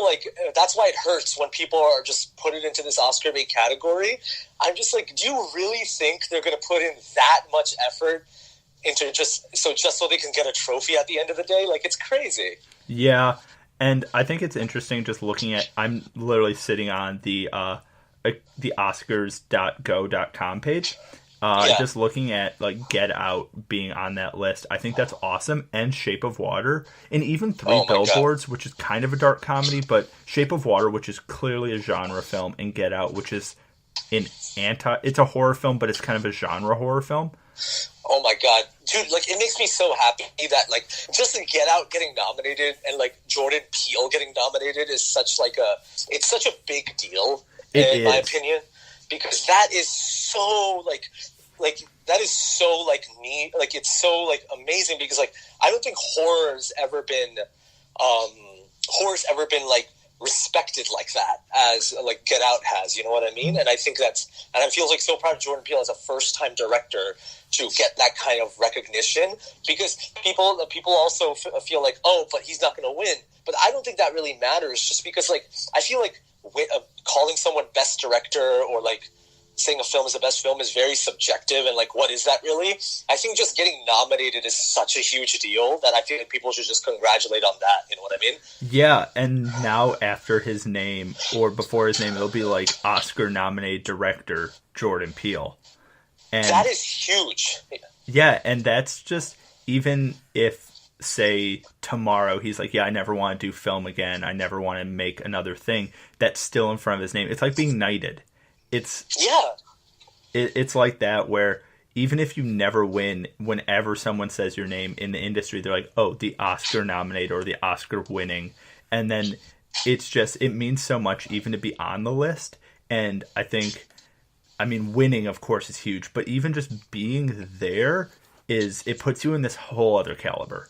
like, that's why it hurts when people are just put it into this Oscar-bate category. I'm just like, do you really think they're going to put in that much effort into just so they can get a trophy at the end of the day? Like, it's crazy. Yeah, and I think it's interesting just looking at, I'm literally sitting on the Oscars.go.com page. Just looking at like Get Out being on that list, I think that's awesome. And Shape of Water, and even Three Billboards, which is kind of a dark comedy, but Shape of Water, which is clearly a genre film, and Get Out, which is it's a horror film, but it's kind of a genre horror film. Oh my god, dude! Like, it makes me so happy that like just Get Out getting nominated and like Jordan Peele getting nominated is such a big deal in my opinion, because that is so like that is so like neat. Like, it's so like amazing, because like I don't think horror's ever been like respected like that as like Get Out has. You know what I mean? And I think and I feel like so proud of Jordan Peele as a first time director to get that kind of recognition, because people also feel like, oh, but he's not going to win. But I don't think that really matters, just because like I feel like calling someone best director or like saying a film is the best film is very subjective, and like, what is that really? I think just getting nominated is such a huge deal that I feel like people should just congratulate on that. You know what I mean? Yeah, and now after his name or before his name, it'll be like Oscar nominated director Jordan Peele. And that is huge. Yeah, and that's just, even if, say, tomorrow he's like, yeah, I never want to do film again, I never want to make another thing, that's still in front of his name. It's like being knighted. It's like that, where even if you never win, whenever someone says your name in the industry, they're like, oh, the Oscar nominated or the Oscar winning. And then it means so much even to be on the list. And I think, I mean, winning, of course, is huge, but even just being there it puts you in this whole other caliber.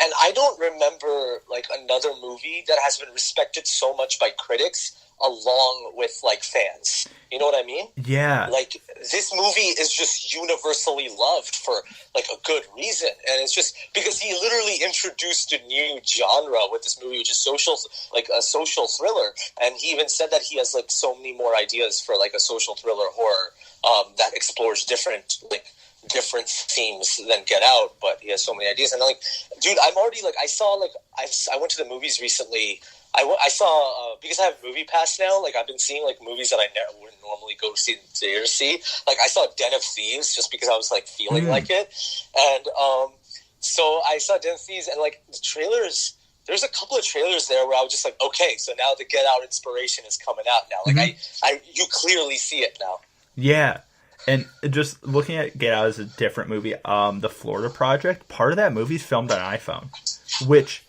And I don't remember like another movie that has been respected so much by critics along with like fans. You know what I mean? Yeah. Like this movie is just universally loved for like a good reason, and it's just because he literally introduced a new genre with this movie, which is social, like a social thriller. And he even said that he has like so many more ideas for like a social thriller horror that explores different themes than Get Out, but he has so many ideas. And like, dude, I'm already like, I saw like, I went to the movies recently. I saw, because I have Movie Pass now, like I've been seeing like movies that I never wouldn't normally go to see. Like I saw Den of Thieves just because I was like feeling like it. And so I saw Den of Thieves, and like the trailers, there's a couple of trailers there where I was just like, okay, so now the Get Out inspiration is coming out now. Like you clearly see it now. Yeah. And just looking at Get Out as a different movie, the Florida Project, part of that movie is filmed on iPhone, which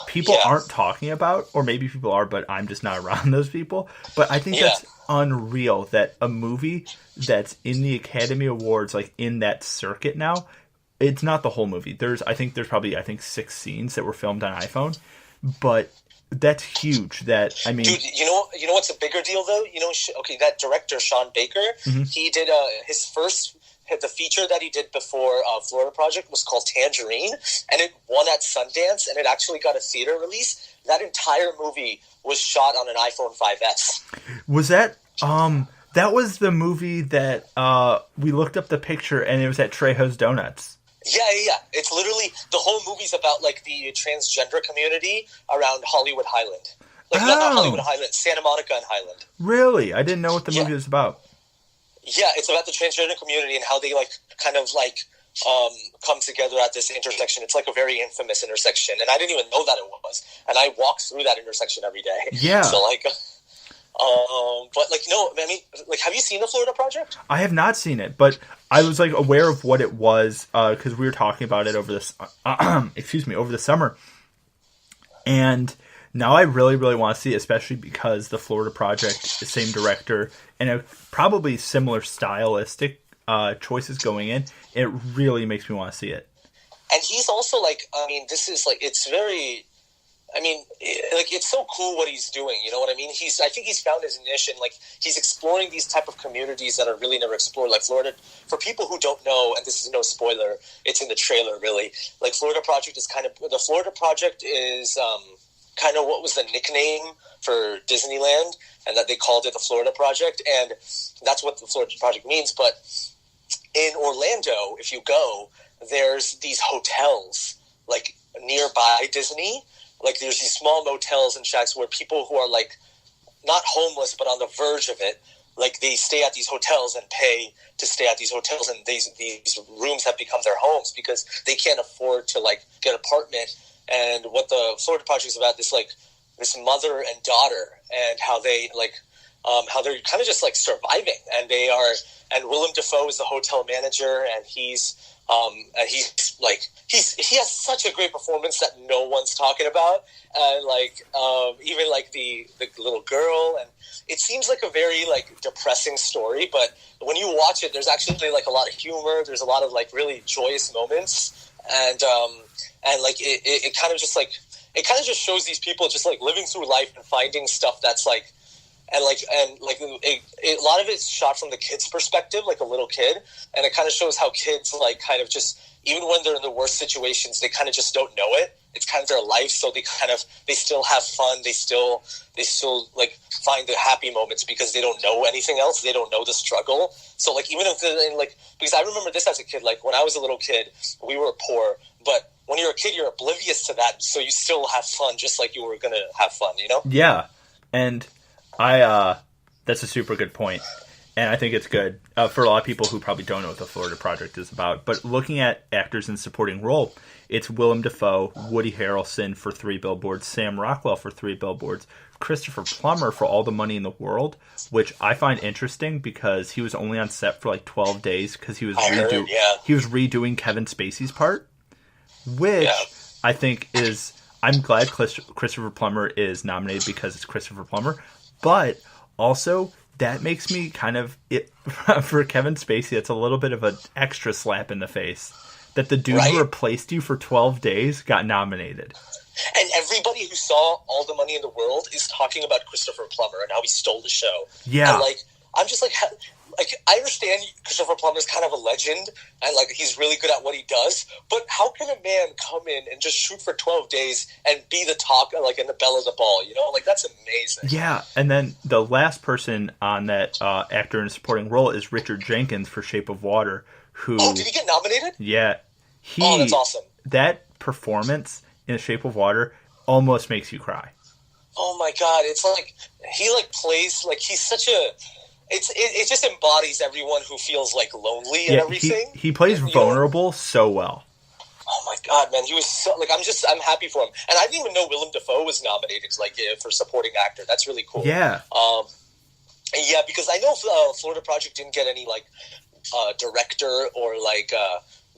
people aren't talking about, or maybe people are, but I'm just not around those people. But I think that's unreal that a movie that's in the Academy Awards, like in that circuit now, it's not the whole movie. There's probably 6 scenes that were filmed on iPhone, but that's huge. That, I mean, dude, you know what's a bigger deal though? You know, okay, that director Sean Baker, he did the feature that he did before Florida Project was called Tangerine, and it won at Sundance, and it actually got a theater release. That entire movie was shot on an iPhone 5S. Was that that was the movie that we looked up the picture, and it was at Trejo's Donuts. Yeah. It's literally, the whole movie's about like the transgender community around Hollywood Highland. Like not Hollywood Highland, Santa Monica and Highland. Really? I didn't know what the movie was about. Yeah, it's about the transgender community and how they like kind of like come together at this intersection. It's like a very infamous intersection, and I didn't even know that it was. And I walk through that intersection every day. Yeah. So like, but like, no, I mean, like, have you seen the Florida Project? I have not seen it, but I was like aware of what it was because we were talking about it over this, over the summer, and now I really, really want to see it, especially because the Florida Project, the same director, and a probably similar stylistic choices going in. It really makes me want to see it. And he's also like, I mean, this is like, it's very, I mean, like, it's so cool what he's doing. You know what I mean? I think he's found his niche, and like, he's exploring these type of communities that are really never explored. Like Florida, for people who don't know, and this is no spoiler, it's in the trailer really. Like Florida Project is the Florida Project is kind of what was the nickname for Disneyland, and that they called it the Florida Project, and that's what the Florida Project means. But in Orlando, if you go, there's these hotels like nearby Disney. Like there's these small motels and shacks where people who are like not homeless but on the verge of it, like they stay at these hotels and pay to stay at these hotels, and these rooms have become their homes because they can't afford to like get an apartment. And what the Florida Project is about, this mother and daughter, and how they how they're kind of just like surviving, and and Willem Dafoe is the hotel manager, and he has such a great performance that no one's talking about, and like even like the little girl, and it seems like a very like depressing story, but when you watch it, there's actually like a lot of humor. There's a lot of like really joyous moments, and like it kind of just like, it kind of just shows these people just like living through life and finding stuff that's like, and a lot of it's shot from the kid's perspective, like a little kid, and it kind of shows how kids like kind of just, even when they're in the worst situations, they kind of just don't know it. It's kind of their life, so they still have fun. They still like find the happy moments because they don't know anything else. They don't know the struggle. So like, even if because I remember this as a kid, like when I was a little kid, we were poor, but when you're a kid, you're oblivious to that, so you still have fun just like you were going to have fun, you know? Yeah, and that's a super good point, and I think it's good for a lot of people who probably don't know what the Florida Project is about. But looking at actors in supporting role, it's Willem Dafoe, Woody Harrelson for 3 Billboards, Sam Rockwell for 3 Billboards, Christopher Plummer for All the Money in the World, which I find interesting because he was only on set for like 12 days because he was redoing Kevin Spacey's part, which I think is, I'm glad Christopher Plummer is nominated because it's Christopher Plummer, but also that makes me kind of, for Kevin Spacey, it's a little bit of an extra slap in the face that the dude who replaced you for 12 days got nominated. And everybody who saw All the Money in the World is talking about Christopher Plummer and how he stole the show. Yeah. And, like, I'm just like, I understand Christopher Plummer's kind of a legend and, like, he's really good at what he does, but how can a man come in and just shoot for 12 days and be the talk, like, and the belle of the ball, you know? Like, that's amazing. Yeah, and then the last person on that actor in a supporting role is Richard Jenkins for Shape of Water, who... Oh, did he get nominated? Yeah. Oh, that's awesome. That performance in Shape of Water almost makes you cry. Oh my God! It's like he like plays like he's such a. It just embodies everyone who feels like lonely and everything. He plays vulnerable so well. Oh my God, man! He was so like I'm happy for him, and I didn't even know Willem Dafoe was nominated for supporting actor. That's really cool. Yeah. Yeah, because I know Florida Project didn't get any like director or like.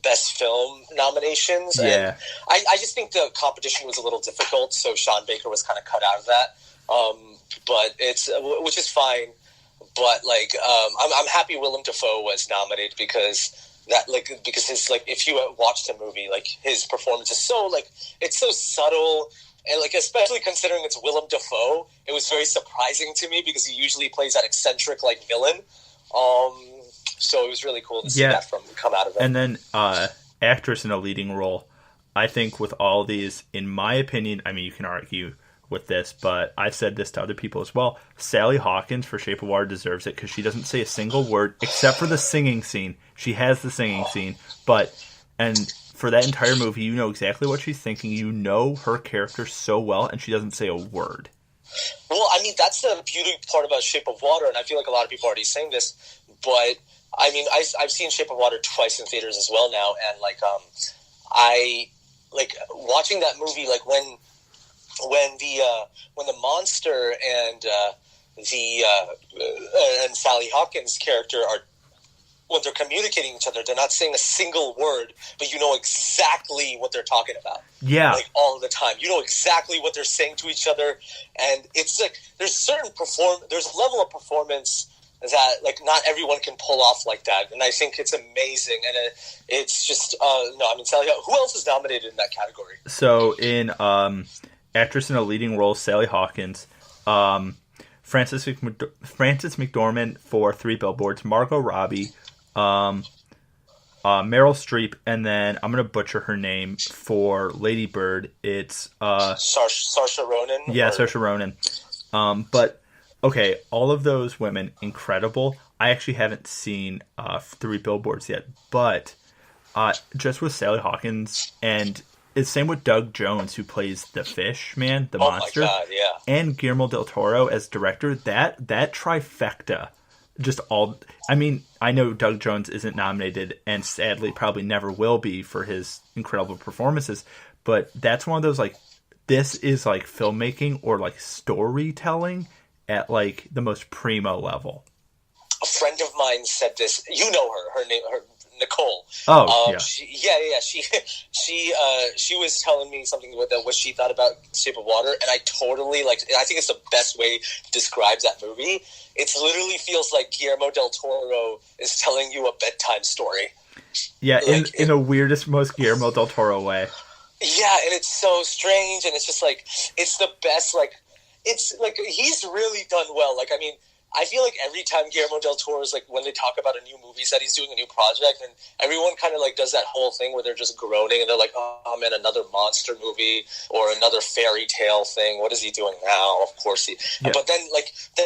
Best film nominations. Yeah. And I just think the competition was a little difficult, so Sean Baker was kind of cut out of that. But which is fine. But like, I'm happy Willem Dafoe was nominated because his like, if you watched the movie, like his performance is so like, it's so subtle. And like, especially considering it's Willem Dafoe, it was very surprising to me because he usually plays that eccentric like villain. So it was really cool to see that come out of it. And then actress in a leading role, I think with all these, in my opinion, I mean, you can argue with this, but I've said this to other people as well, Sally Hawkins for Shape of Water deserves it because she doesn't say a single word except for the singing scene. She has the singing scene, and for that entire movie, you know exactly what she's thinking. You know her character so well, and she doesn't say a word. Well, I mean, that's the beauty part about Shape of Water, and I feel like a lot of people are already saying this, but... I mean, I've seen Shape of Water twice in theaters as well now, and like I like watching that movie. Like when the monster and and Sally Hawkins' character are when they're communicating each other, they're not saying a single word, but you know exactly what they're talking about. Yeah, like all the time, you know exactly what they're saying to each other, and it's like there's a level of performance that like not everyone can pull off like that, and I think it's amazing, and it's just Sally. Who else is nominated in that category? So in actress in a leading role, Sally Hawkins, Frances McDormand for Three Billboards, Margot Robbie, Meryl Streep, and then I'm gonna butcher her name for Lady Bird. It's Saoirse Ronan. Yeah, Saoirse Ronan. But. Okay, all of those women, incredible. I actually haven't seen Three Billboards yet, but just with Sally Hawkins, and it's same with Doug Jones, who plays the fish man, the monster, my God, yeah. and Guillermo del Toro as director. That trifecta, just all. I mean, I know Doug Jones isn't nominated, and sadly probably never will be for his incredible performances, but that's one of those like, this is like filmmaking or like storytelling at like the most primo level. A friend of mine said this. You know her name, Nicole. Oh, yeah. She was telling me something with what she thought about Shape of Water, and I totally I think it's the best way to describe that movie. It literally feels like Guillermo del Toro is telling you a bedtime story. Yeah, in the weirdest, most Guillermo del Toro way. Yeah, and it's so strange, and it's just like it's the best it's like he's really done well. Like, I mean, I feel like every time Guillermo del Toro is like when they talk about a new movie that he's doing a new project, and everyone kind of like does that whole thing where they're just groaning and they're like, "Oh man, another monster movie or another fairy tale thing. What is he doing now?" Of course he. Yeah. But then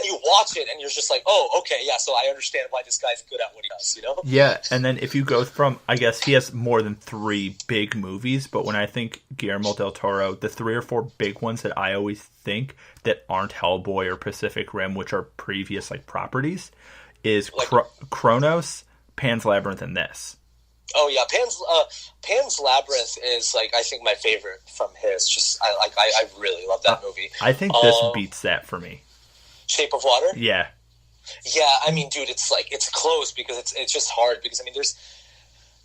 you watch it and you're just like, "Oh, okay, yeah." So I understand why this guy's good at what he does. You know? Yeah, and then if you go from, I guess he has more than 3 big movies, but when I think Guillermo del Toro, the 3 or 4 big ones that I always think that aren't Hellboy or Pacific Rim, which are previous like properties, is Kronos, Pan's Labyrinth, and this. Oh yeah, Pan's Labyrinth is like I think my favorite from his. Just I really love that movie. I think this beats that for me. Shape of Water. Yeah. Yeah, I mean, dude, it's close because it's just hard because I mean this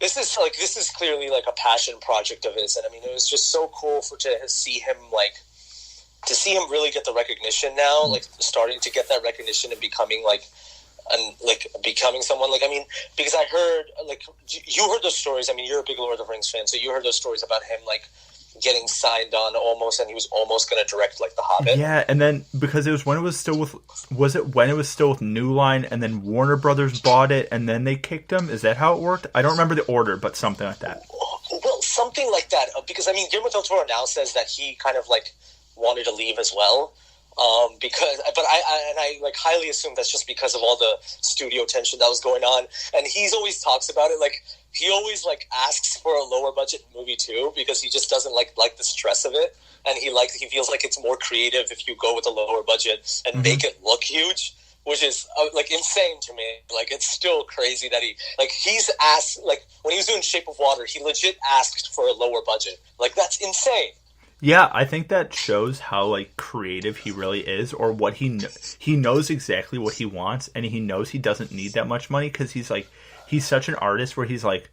is clearly like a passion project of his, and I mean it was just so cool to see him really get the recognition now, like starting to get that recognition and becoming like and like becoming someone. Like, I mean, because I heard, like, you heard those stories. I mean, you're a big Lord of the Rings fan, so you heard those stories about him like getting signed on almost, and he was almost going to direct like The Hobbit. Yeah, and then because it was when it was still with, was it when it was still with New Line, and then Warner Brothers bought it, and then they kicked him? Is that how it worked? I don't remember the order, but something like that. Well, something like that, because I mean, Guillermo del Toro now says that he kind of like wanted to leave as well. But I like highly assume that's just because of all the studio tension that was going on, and he's always talks about it. Like, he always like asks for a lower budget movie too, because he just doesn't like the stress of it, and he feels like it's more creative if you go with a lower budget and make it look huge, which is like insane to me. Like, it's still crazy that he's asked, like when he was doing Shape of Water, he legit asked for a lower budget. Like, that's insane. Yeah, I think that shows how like creative he really is, or what he knows exactly what he wants, and he knows he doesn't need that much money, because he's such an artist where he's like,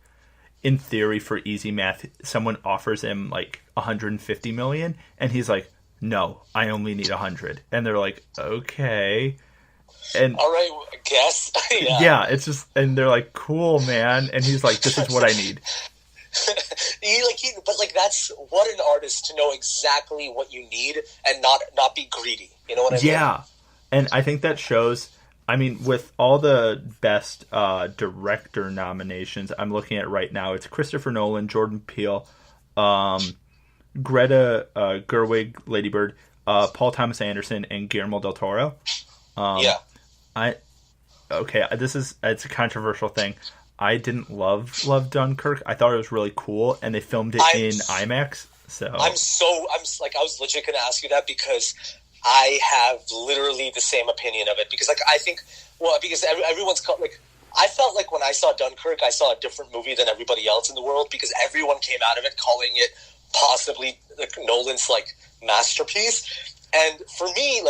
in theory, for easy math, someone offers him like 150 million, and he's like, no, I only need 100, and they're like, okay, and all right, I guess. yeah, it's just, and they're like, cool, man, and he's like, this is what I need. But that's what an artist, to know exactly what you need and not be greedy. You know what I mean? Yeah, and I think that shows. I mean, with all the best director nominations I'm looking at right now, it's Christopher Nolan, Jordan Peele, Greta Gerwig, Lady Bird, Paul Thomas Anderson, and Guillermo del Toro. It's a controversial thing. I didn't love Dunkirk. I thought it was really cool, and they filmed it in IMAX. So I was legit going to ask you that, because I have literally the same opinion of it. Because I think, because everyone's like, I felt like when I saw Dunkirk, I saw a different movie than everybody else in the world, because everyone came out of it calling it possibly like Nolan's like masterpiece. And for me, and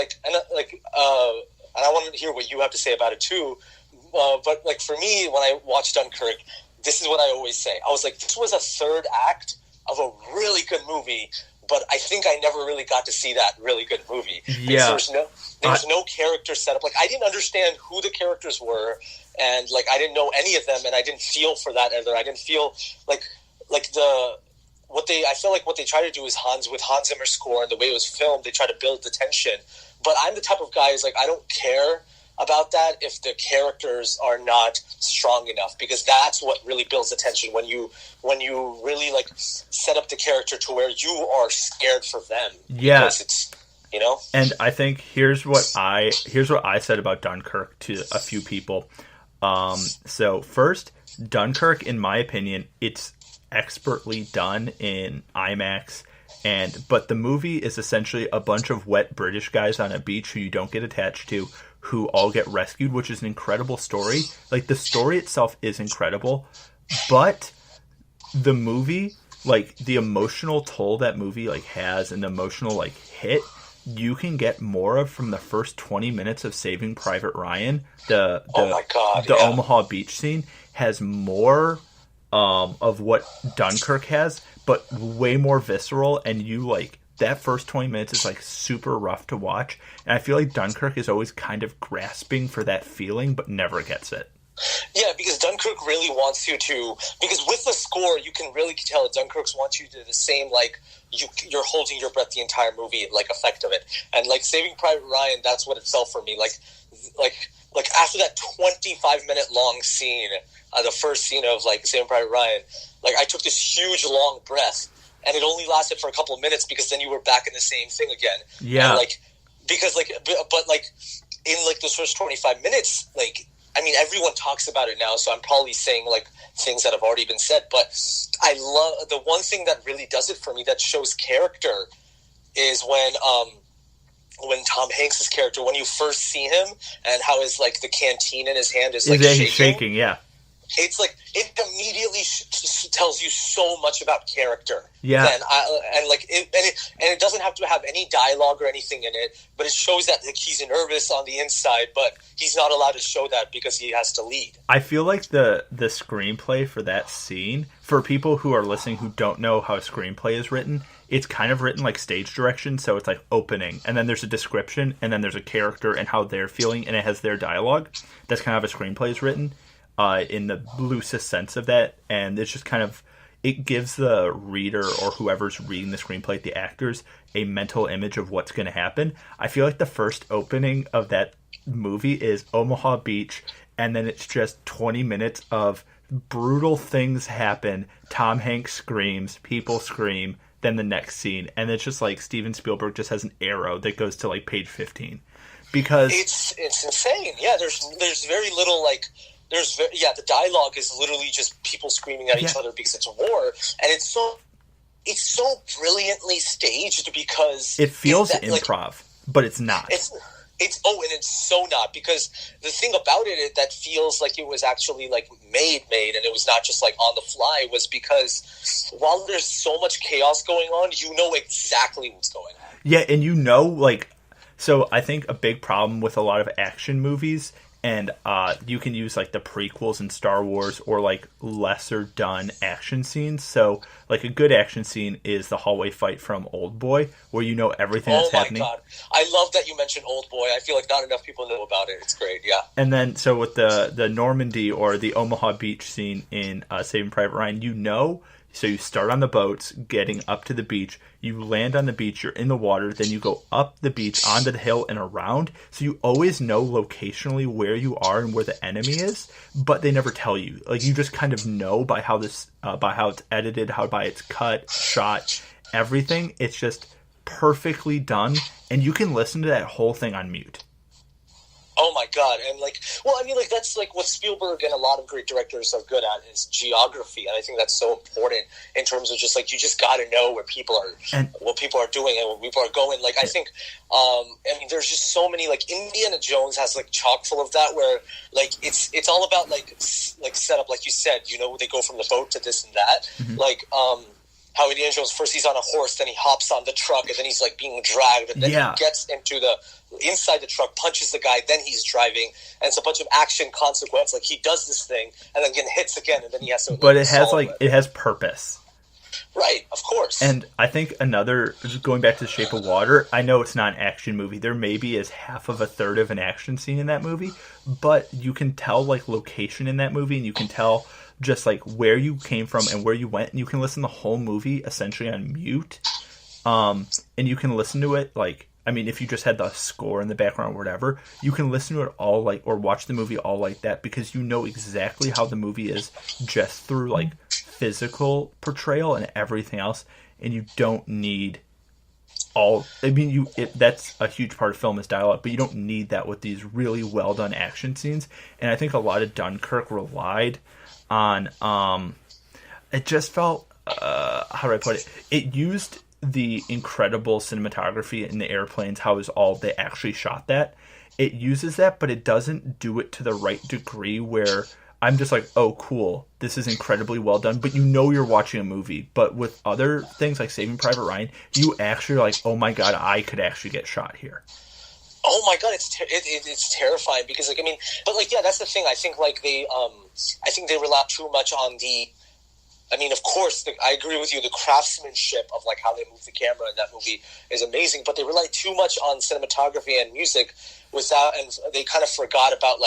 I want to hear what you have to say about it too. But like for me, when I watched Dunkirk, this is what I always say. I was like, this was a third act of a really good movie, but I think I never really got to see that really good movie. Yeah. There was no character setup. Like, I didn't understand who the characters were, and like I didn't know any of them, and I didn't feel for that either. I didn't feel I feel like what they try to do is with Hans Zimmer's score and the way it was filmed, they try to build the tension. But I'm the type of guy who's like, I don't care about that if the characters are not strong enough, because that's what really builds the tension, when you really like set up the character to where you are scared for them. Yeah, because it's, you know. And I think here's what I said about Dunkirk to a few people. So first, Dunkirk, in my opinion, it's expertly done in IMAX. But the movie is essentially a bunch of wet British guys on a beach who you don't get attached to, who all get rescued, which is an incredible story. Like, the story itself is incredible, but the movie, like, the emotional toll that movie, like, has, and the emotional, like, hit, you can get more of from the first 20 minutes of Saving Private Ryan. The Omaha Beach scene has more of what Dunkirk has, but way more visceral, and you, like, that first 20 minutes is like super rough to watch, and I feel like Dunkirk is always kind of grasping for that feeling, but never gets it. Yeah, because Dunkirk really wants you to, because with the score, you can really tell that Dunkirk wants you to the same, like, you're holding your breath the entire movie, like, effect of it. And like Saving Private Ryan, that's what it felt for me. Like after that 25-minute long scene, the first scene of like Saving Private Ryan, like, I took this huge long breath. And it only lasted for a couple of minutes, because then you were back in the same thing again. Yeah. And but in like those first 25 minutes, like, I mean, everyone talks about it now, so I'm probably saying like things that have already been said. But I love the one thing that really does it for me, that shows character, is when Tom Hanks's character, when you first see him, and how his like the canteen in his hand is like shaking. Yeah. It's like, it immediately tells you so much about character. Yeah. It doesn't have to have any dialogue or anything in it, but it shows that like, he's nervous on the inside, but he's not allowed to show that because he has to lead. I feel like the screenplay for that scene, for people who are listening who don't know how a screenplay is written, it's kind of written like stage direction, so it's like opening, and then there's a description, and then there's a character and how they're feeling, and it has their dialogue. That's kind of how a screenplay is written, in the loosest sense of that, and it's just kind of, it gives the reader or whoever's reading the screenplay, the actors, a mental image of what's going to happen. I feel like the first opening of that movie is Omaha Beach, and then it's just 20 minutes of brutal things happen. Tom Hanks screams, people scream, then the next scene, and it's just like Steven Spielberg just has an arrow that goes to like page 15, because it's insane. Yeah, there's very little like the dialogue is literally just people screaming at each other because it's a war, and it's so brilliantly staged because it feels improv, but it's not. It's and it's so not, because the thing about it that feels like it was actually like made and it was not just like on the fly, was because while there's so much chaos going on, you know exactly what's going on. Yeah, and like, so I think a big problem with a lot of action movies, and you can use like the prequels in Star Wars or like lesser done action scenes. So like a good action scene is the hallway fight from Old Boy, where you know everything that's happening. Oh my god, I love that you mentioned Old Boy. I feel like not enough people know about it. It's great, yeah. And then so with the Normandy or the Omaha Beach scene in Saving Private Ryan, so you start on the boats, getting up to the beach, you land on the beach, you're in the water, then you go up the beach, onto the hill, and around. So you always know locationally where you are and where the enemy is, but they never tell you. Like, you just kind of know by how it's edited, by it's cut, shot, everything. It's just perfectly done, and you can listen to that whole thing on mute. Oh my god, and that's like what Spielberg and a lot of great directors are good at, is geography, and I think that's so important in terms of just like, you just got to know where people are, and what people are doing and where people are going. Like, I think, there's just so many, like Indiana Jones has like chock full of that, where like it's all about like setup, like you said, they go from the boat to this and that, mm-hmm. How Indiana Jones, first he's on a horse, then he hops on the truck, and then he's like being dragged, and then he gets inside the truck, punches the guy, then he's driving, and it's a bunch of action consequence. Like, he does this thing, and then again hits again, and then he has to. But it has purpose. Right, of course. And I think going back to The Shape of Water, I know it's not an action movie. There maybe is half of a third of an action scene in that movie, but you can tell like location in that movie, and you can tell just like where you came from and where you went, and you can listen to the whole movie essentially on mute. And you can listen to it if you just had the score in the background or whatever, you can listen to it all or watch the movie all like that, because you know exactly how the movie is just through like physical portrayal and everything else, and you don't need that's a huge part of film is dialogue, but you don't need that with these really well done action scenes. And I think a lot of Dunkirk relied on it just felt how do I put it? It used the incredible cinematography in the airplanes, how is all they actually shot that. It uses that, but it doesn't do it to the right degree where I'm just like, oh, cool, this is incredibly well done, but you're watching a movie. But with other things like Saving Private Ryan, you actually are like, oh my god, I could actually get shot here. Oh my god, it's terrifying, because that's the thing. I think they rely too much on the. Of course, I agree with you. The craftsmanship of like how they move the camera in that movie is amazing, but they rely too much on cinematography and music and they kind of forgot about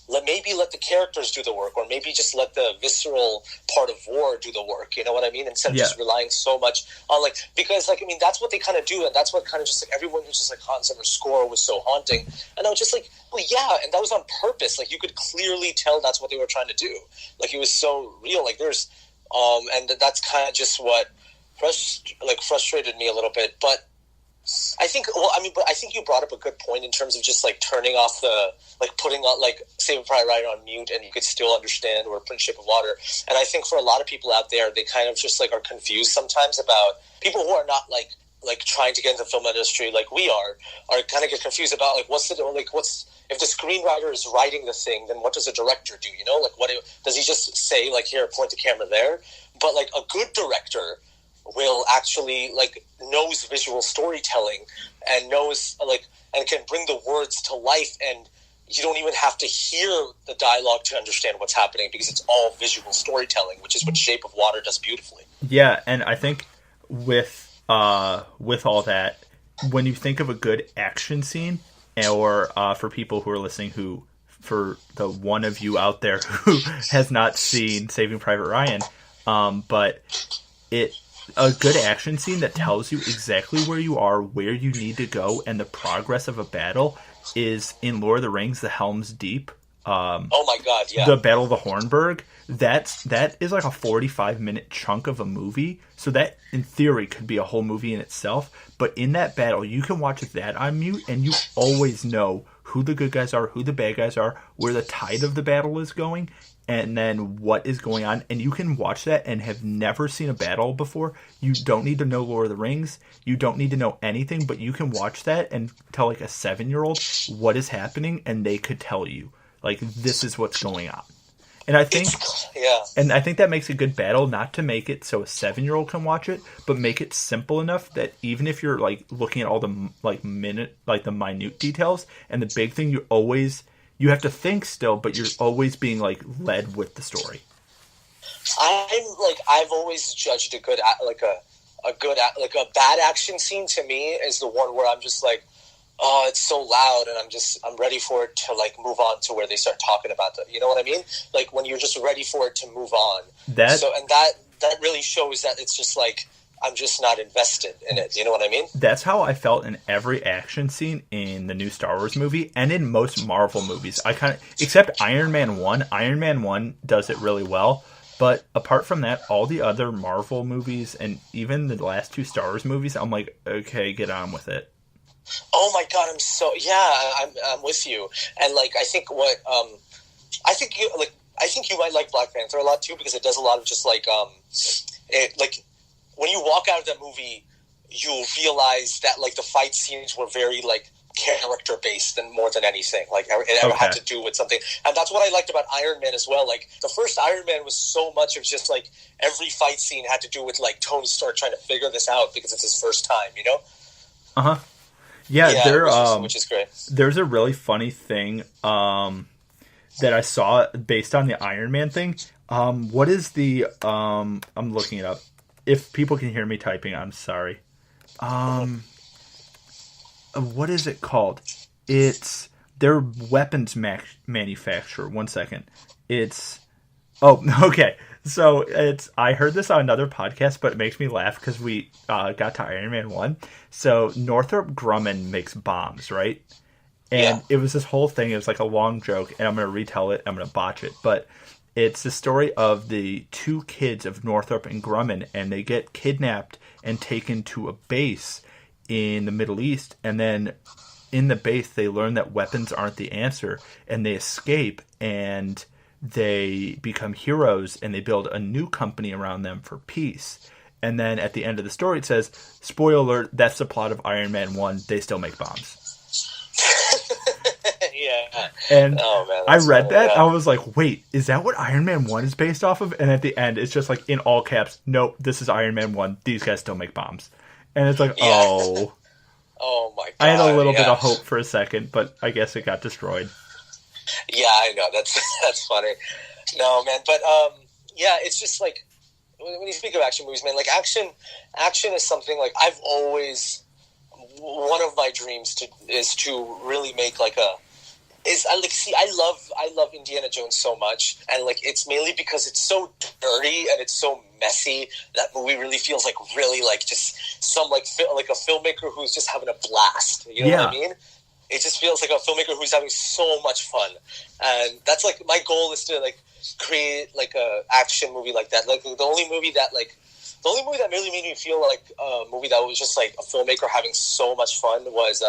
let the characters do the work, or maybe just let the visceral part of war do the work. You know what I mean? Instead of just relying so much on because that's what they kind of do, and that's what kind of just everyone who's just like Hans Zimmer's score was so haunting, and I was just like, well, yeah, and that was on purpose. Like, you could clearly tell that's what they were trying to do. Like, it was so real. Like, there's and that's kind of just what frustrated me a little bit, but. I think you brought up a good point in terms of just turning off putting on Saving Private Ryan on mute, and you could still understand, or Prince Shape of Water. And I think for a lot of people out there, they kind of just are confused sometimes about people who are not trying to get into the film industry like we are kind of get confused about if the screenwriter is writing the thing, then what does the director do? What does he just say here, point the camera there? But a good director will actually knows visual storytelling and knows and can bring the words to life, and you don't even have to hear the dialogue to understand what's happening, because it's all visual storytelling, which is what Shape of Water does beautifully. Yeah, and I think with with all that, when you think of a good action scene, or for people who are listening who, for the one of you out there who has not seen Saving Private Ryan, but a good action scene that tells you exactly where you are, where you need to go, and the progress of a battle is in Lord of the Rings, the Helm's Deep. Oh my god, yeah. The Battle of the Hornburg. That is like a 45-minute chunk of a movie. So that, in theory, could be a whole movie in itself. But in that battle, you can watch that on mute, and you always know who the good guys are, who the bad guys are, where the tide of the battle is going, and then what is going on. And you can watch that and have never seen a battle before. You don't need to know Lord of the Rings. You don't need to know anything, but you can watch that and tell like a 7-year-old what is happening, and they could tell you, like, this is what's going on. And I think, and I think that makes a good battle, not to make it so a 7-year-old can watch it, but make it simple enough that even if you're like looking at all the the minute details, and the big thing, you have to think still, but you're always being like led with the story. I've always judged a bad action scene to me is the one where I'm just like, oh, it's so loud, and I'm ready for it to like move on to where they start talking about you know what I mean? Like when you're just ready for it to move on. That really shows that it's just like, I'm just not invested in it. You know what I mean? That's how I felt in every action scene in the new Star Wars movie and in most Marvel movies. Except Iron Man 1. Iron Man 1 does it really well. But apart from that, all the other Marvel movies and even the last 2 Star Wars movies, I'm like, okay, get on with it. Oh my god, I'm with you. And like I think you might like Black Panther a lot too, because it does a lot of just like when you walk out of that movie, you realize that like the fight scenes were very like character based and more than anything. Like it had to do with something. And that's what I liked about Iron Man as well. Like the first Iron Man was so much of just like every fight scene had to do with like Tony Stark trying to figure this out because it's his first time, you know? Uh-huh. Yeah, which is great. There's a really funny thing that I saw based on the Iron Man thing. What is the I'm looking it up. If people can hear me typing, I'm sorry. What is it called? It's their weapons manufacturer. 1 second. Okay. So I heard this on another podcast, but it makes me laugh because we got to Iron Man 1. So Northrop Grumman makes bombs, right? And It was this whole thing. It was like a long joke, and I'm going to retell it. I'm going to botch it. But it's the story of the 2 kids of Northrop and Grumman, and they get kidnapped and taken to a base in the Middle East. And then in the base, they learn that weapons aren't the answer, and they escape, and they become heroes, and they build a new company around them for peace. And then at the end of the story, it says, spoiler alert, that's the plot of Iron Man 1. They still make bombs. Yeah. And I read that. Yeah. I was like, wait, is that what Iron Man 1 is based off of? And at the end, it's just like in all caps, nope, this is Iron Man 1. These guys still make bombs. And it's like, oh. Oh my god. I had a little bit of hope for a second, but I guess it got destroyed. Yeah, I know. That's funny. No, man. But, it's just like, when you speak of action movies, man, like action is something like I've always, one of my dreams is to really make like I love Indiana Jones so much, and like it's mainly because it's so dirty and it's so messy. That movie really feels like really like just some like a filmmaker who's just having a blast. You know what I mean? It just feels like a filmmaker who's having so much fun, and that's like my goal is to like create like a action movie like that. Like the only movie that really made me feel like a movie that was just like a filmmaker having so much fun was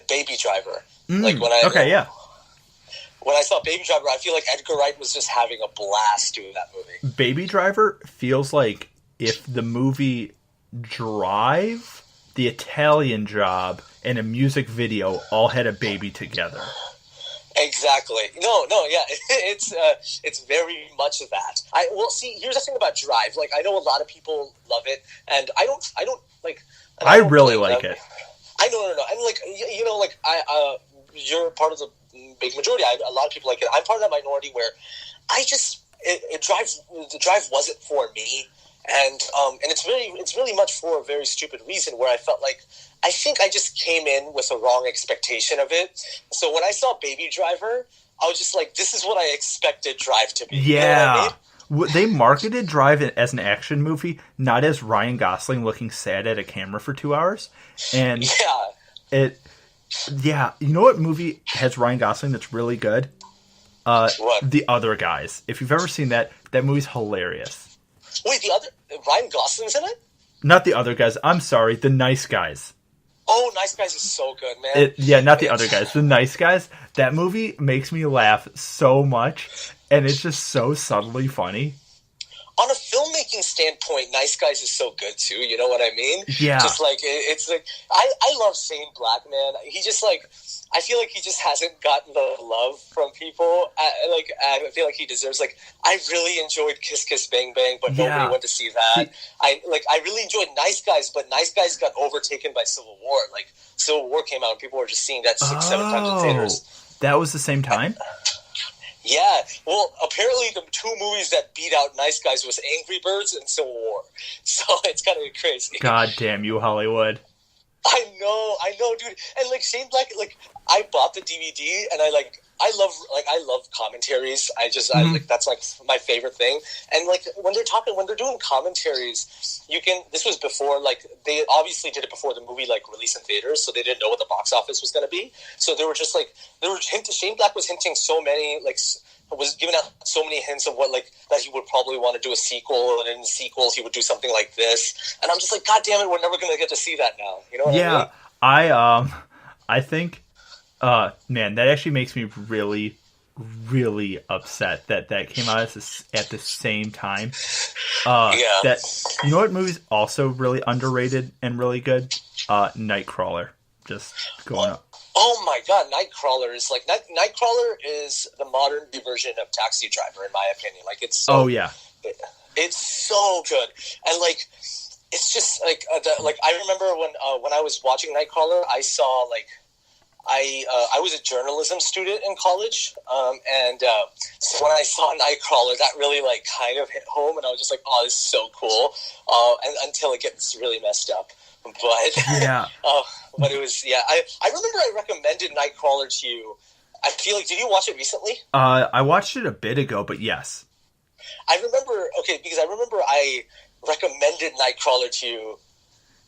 Baby Driver. Like when I saw Baby Driver, I feel like Edgar Wright was just having a blast doing that movie. Baby Driver feels like if the movie Drive, The Italian Job, and a music video all had a baby together. Exactly. No, yeah. It's very much of that. Here's the thing about Drive. Like, I know a lot of people love it, and I don't like. I really like it. I know. I'm like, you know, like you're part of the big majority. A lot of people like it. I'm part of that minority where the Drive wasn't for me. and it's really much for a very stupid reason where I felt like I think I just came in with a wrong expectation of it. So when I saw Baby Driver, I was just like, this is what I expected Drive to be. Yeah. You know what I mean? They marketed Drive as an action movie, not as Ryan Gosling looking sad at a camera for 2 hours. And you know what movie has Ryan Gosling that's really good? What? The Other Guys. If you've ever seen that movie's hilarious. Wait, Ryan Gosling's in it? Not The Other Guys. I'm sorry, The Nice Guys. Oh, Nice Guys is so good, man. Not The Other Guys. The Nice Guys. That movie makes me laugh so much, and it's just so subtly funny. On a filmmaking standpoint, Nice Guys is so good too. You know what I mean? Yeah. Just like it's like I love Shane Black, man. He just like I feel like he just hasn't gotten the love from people. I feel like he deserves. Like I really enjoyed Kiss Kiss Bang Bang, but nobody went to see that. I really enjoyed Nice Guys, but Nice Guys got overtaken by Civil War. Like Civil War came out, and people were just seeing that 6-7 times in theaters. That was the same time. Yeah, well, apparently the two movies that beat out Nice Guys was Angry Birds and Civil War. So it's kind of crazy. God damn you, Hollywood. I know, dude. And like Shane Black, like I bought the DVD and I love commentaries. I that's like my favorite thing. And like when they're doing commentaries, this was before, like they obviously did it before the movie like released in theaters, so they didn't know what the box office was going to be. So they were just like Shane Black was hinting so many was giving out so many hints of what like that he would probably want to do a sequel, and in the sequels he would do something like this. And I'm just like, God damn it, we're never going to get to see that now. You know what I mean? I think man, that actually makes me really, really upset that came out at the same time. That, you know what movie's also really underrated and really good? Nightcrawler. Just going up. Oh my God, Nightcrawler is like Nightcrawler is the modern day version of Taxi Driver, in my opinion. Like it's so, it's so good, and like it's just like I remember when I was watching Nightcrawler, I saw like I was a journalism student in college, and so when I saw Nightcrawler, that really like kind of hit home, and I was just like, oh, this is so cool, and until it gets really messed up. But but it was I remember I recommended Nightcrawler to you. I feel like, did you watch it recently? I watched it a bit ago, but yes. I remember I recommended Nightcrawler to you.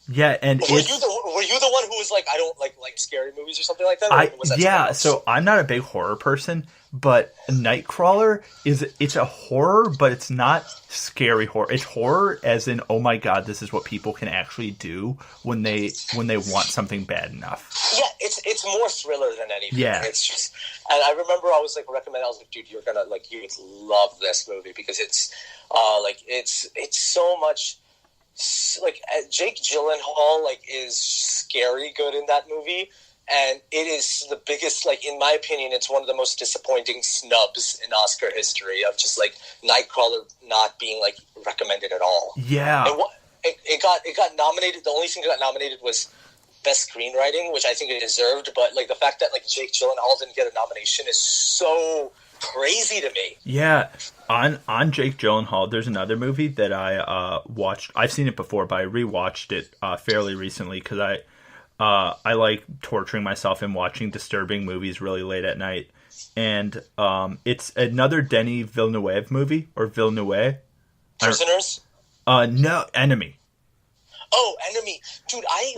Yeah, and were you the one who was like, I don't like scary movies or something like that? So I'm not a big horror person, but Nightcrawler it's a horror, but it's not scary horror. It's horror as in, oh my God, this is what people can actually do when they want something bad enough. Yeah, it's more thriller than anything. Yeah. It's just, and I remember I was like recommending, I was like, dude, you're gonna like, you would love this movie because it's it's so much. Like Jake Gyllenhaal is scary good in that movie, and it is the biggest, like in my opinion, it's one of the most disappointing snubs in Oscar history of just like Nightcrawler not being like recommended at all. Yeah, and it got nominated. The only thing that got nominated was best screenwriting, which I think it deserved, but like the fact that like Jake Gyllenhaal didn't get a nomination is so crazy to me. Yeah. On Jake Gyllenhaal, there's another movie that I watched. I've seen it before, but I rewatched it fairly recently because I like torturing myself and watching disturbing movies really late at night. And it's another Denis Villeneuve movie, or Villeneuve. Prisoners? No, Enemy. Oh, Enemy, dude! I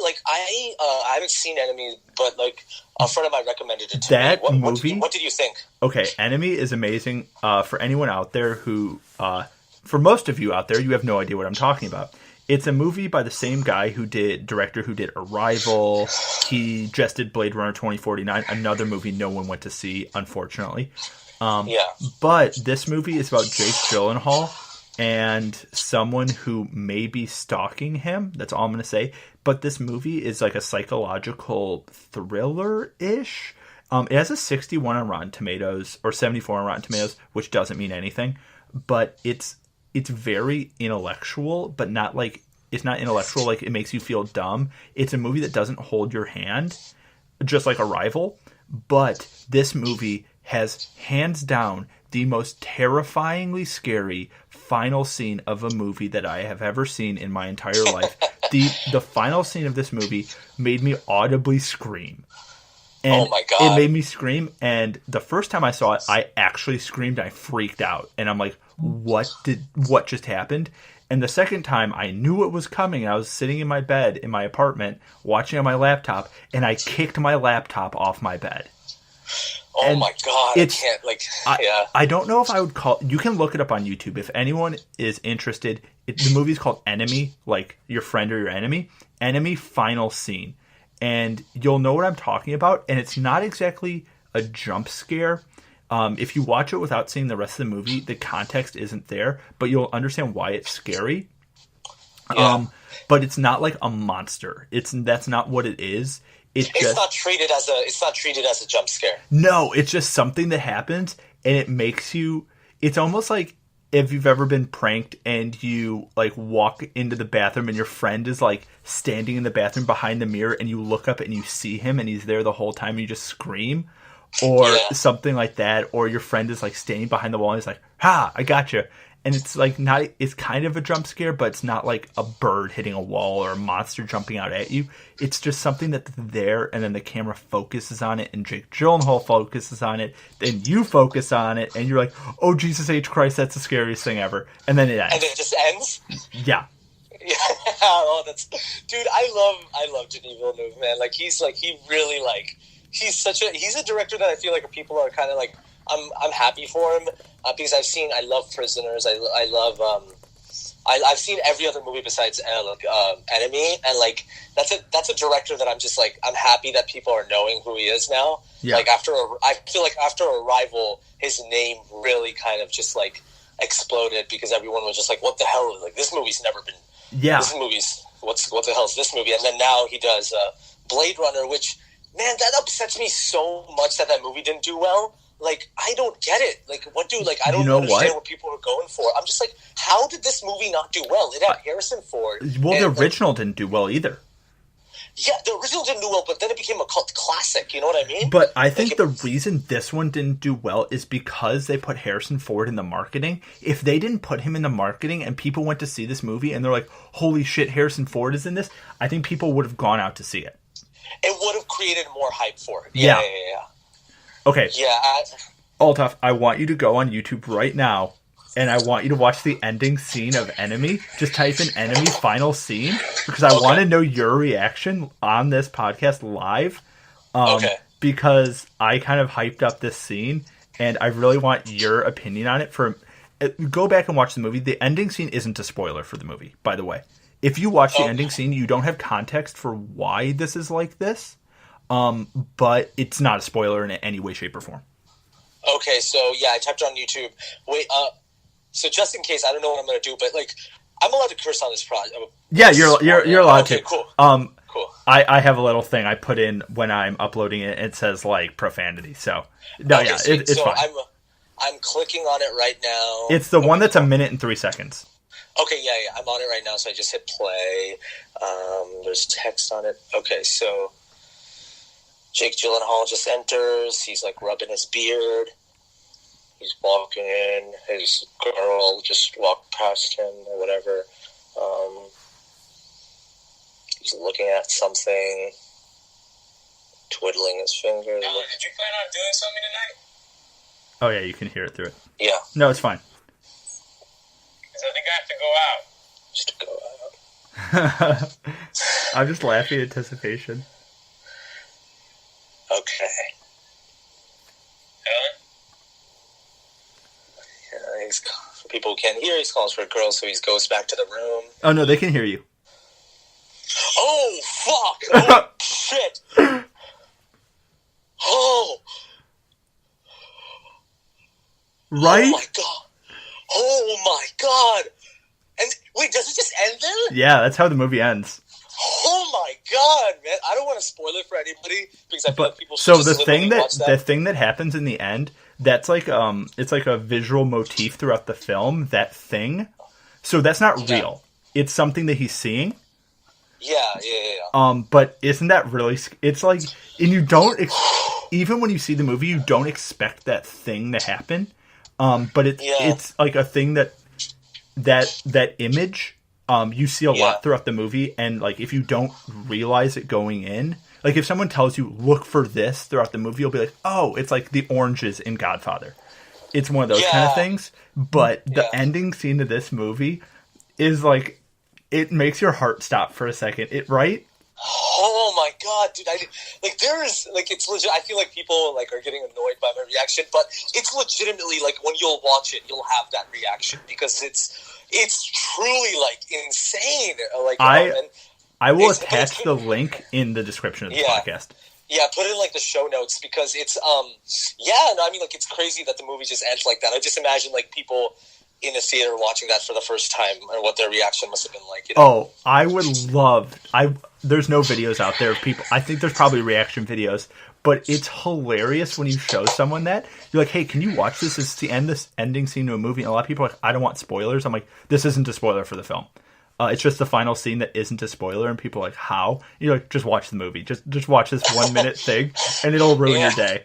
haven't seen Enemy, but like a friend of mine recommended it to me. What did you think? Okay, Enemy is amazing. For anyone out there who, for most of you out there, you have no idea what I'm talking about. It's a movie by the same guy director who did Arrival. He just did Blade Runner 2049, another movie no one went to see, unfortunately. But this movie is about Jake Gyllenhaal and someone who may be stalking him. That's all I'm going to say. But this movie is like a psychological thriller-ish. It has a 61 on Rotten Tomatoes, or 74 on Rotten Tomatoes, which doesn't mean anything. But it's very intellectual, but not like, it's not intellectual like it makes you feel dumb. It's a movie that doesn't hold your hand, just like Arrival. But this movie has hands down the most terrifyingly scary final scene of a movie that I have ever seen in my entire life. The final scene of this movie made me audibly scream. And oh my God. It made me scream, and the first time I saw it, I actually screamed. I freaked out, and I'm like, what just happened? And the second time, I knew it was coming. I was sitting in my bed in my apartment, watching on my laptop, and I kicked my laptop off my bed. Oh And my God. it's- I can't, like, I don't know if I would call... You can look it up on YouTube. If anyone is interested, the movie's called Enemy, like your friend or your enemy. Enemy Final Scene. And you'll know what I'm talking about. And it's not exactly a jump scare. If you watch it without seeing the rest of the movie, the context isn't there. But you'll understand why it's scary. Yeah. But it's not like a monster. That's not what it is. It's not treated as a jump scare. No, it's just something that happens, and it makes you... It's almost like if you've ever been pranked and you like walk into the bathroom and your friend is like standing in the bathroom behind the mirror, and you look up and you see him and he's there the whole time and you just scream. Or something like that. Or your friend is like standing behind the wall and he's like, "Ha, I got you." And it's like not... It's kind of a jump scare, but it's not like a bird hitting a wall or a monster jumping out at you. It's just something that's there, and then the camera focuses on it, and Jake Gyllenhaal focuses on it, then you focus on it, and you're like, "Oh, Jesus H. Christ, that's the scariest thing ever." And then it ends. And it just ends? Yeah. Yeah. Oh, that's... Dude, I love Denis Villeneuve, man. Like, he's a director that I feel like people are kind of like... I'm happy for him because I love Prisoners. I've seen every other movie besides Enemy, and like that's a director that I'm just like, I'm happy that people are knowing who he is now. Yeah. Like I feel like after Arrival, his name really kind of just like exploded because everyone was just like, "What the hell? Like, this movie's never been. Yeah. This movie's what the hell is this movie?" And then now he does Blade Runner, which, man, that upsets me so much that movie didn't do well. Like, I don't get it. Like, I don't understand what people are going for. I'm just like, how did this movie not do well? It had Harrison Ford. Well, the original didn't do well either. Yeah, the original didn't do well, but then it became a cult classic. You know what I mean? But I think the reason this one didn't do well is because they put Harrison Ford in the marketing. If they didn't put him in the marketing and people went to see this movie and they're like, "Holy shit, Harrison Ford is in this," I think people would have gone out to see it. It would have created more hype for it. Yeah. Okay. Yeah. Altaf, I want you to go on YouTube right now, and I want you to watch the ending scene of Enemy. Just type in Enemy Final Scene, because I want to know your reaction on this podcast live. Because I kind of hyped up this scene, and I really want your opinion on it. Go back and watch the movie. The ending scene isn't a spoiler for the movie, by the way. If you watch the ending scene, you don't have context for why this is like this. But it's not a spoiler in any way, shape, or form. Okay, so yeah, I typed on YouTube. Wait, so just in case, I don't know what I'm going to do, but like, I'm allowed to curse on this project. Yeah, you're allowed to. Cool. Cool. I have a little thing I put in when I'm uploading it. It says like profanity. So no, okay, yeah, so, it's fine. I'm clicking on it right now. It's the one that's 1 minute and 3 seconds. Okay, yeah, I'm on it right now, so I just hit play. There's text on it. Okay, so Jake Gyllenhaal just enters. He's like rubbing his beard. He's walking in. His girl just walked past him or whatever. He's looking at something, twiddling his fingers. Did you plan on doing something tonight? Oh yeah, you can hear it through it. Yeah. No, it's fine. Because I think I have to go out. Just to go out. I'm just laughing in anticipation. Okay. Helen? Yeah, for people who can't hear, he's calling for a girl, so he goes back to the room. Oh no, they can hear you. Oh, fuck! Oh, shit! Oh! Right? Oh, my God! Oh, my God! And, wait, does it just end there? Yeah, that's how the movie ends. Oh, my God, man! I don't want to spoil it for anybody, because I feel like people should so just the thing that happens in the end, that's like it's like a visual motif throughout the film, that thing. So that's not real. It's something that he's seeing. Yeah. But isn't that really... It's like... And you don't... even when you see the movie, you don't expect that thing to happen. But it's like a thing that image you see a lot throughout the movie, and like if you don't realize it going in, like if someone tells you look for this throughout the movie, you'll be like, oh, it's like the oranges in Godfather. It's one of those kind of things. But the ending scene of this movie is like, it makes your heart stop for a second. Right? Oh my god, dude! There is it's legit. I feel like people like are getting annoyed by my reaction, but it's legitimately like when you'll watch it, you'll have that reaction because it's truly like insane. Like I will attach the link in the description of the podcast. Yeah, put it in like the show notes because it's I mean like it's crazy that the movie just ends like that. I just imagine like people in the theater watching that for the first time and what their reaction must have been like. You know? Oh, I would love. There's no videos out there of people. I think there's probably reaction videos, but it's hilarious when you show someone that you're like, "Hey, can you watch this? This is this ending scene to a movie." And a lot of people are like, "I don't want spoilers." I'm like, "This isn't a spoiler for the film. It's just the final scene that isn't a spoiler." And people are like, "How?" You're like, "Just watch the movie. Just watch this 1 minute thing, and it'll ruin your day."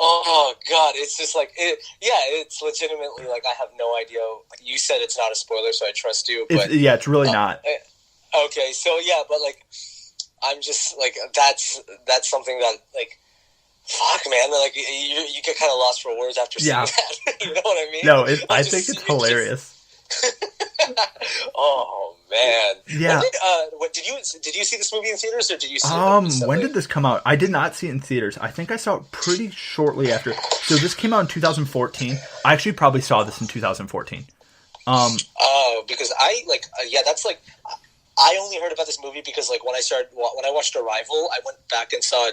Oh god, it's just like it's legitimately like I have no idea. Like you said, it's not a spoiler, so I trust you. But it's really not. Okay, so but like I'm just like that's something that like fuck man, like you get kind of lost for words after seeing that. You know what I mean? No, I think it's hilarious. Oh man! Yeah. Did you see this movie in theaters or did you see it? When did this come out? I did not see it in theaters. I think I saw it pretty shortly after. So this came out in 2014. I actually probably saw this in 2014. Because that's like I only heard about this movie because like when I watched Arrival, I went back and saw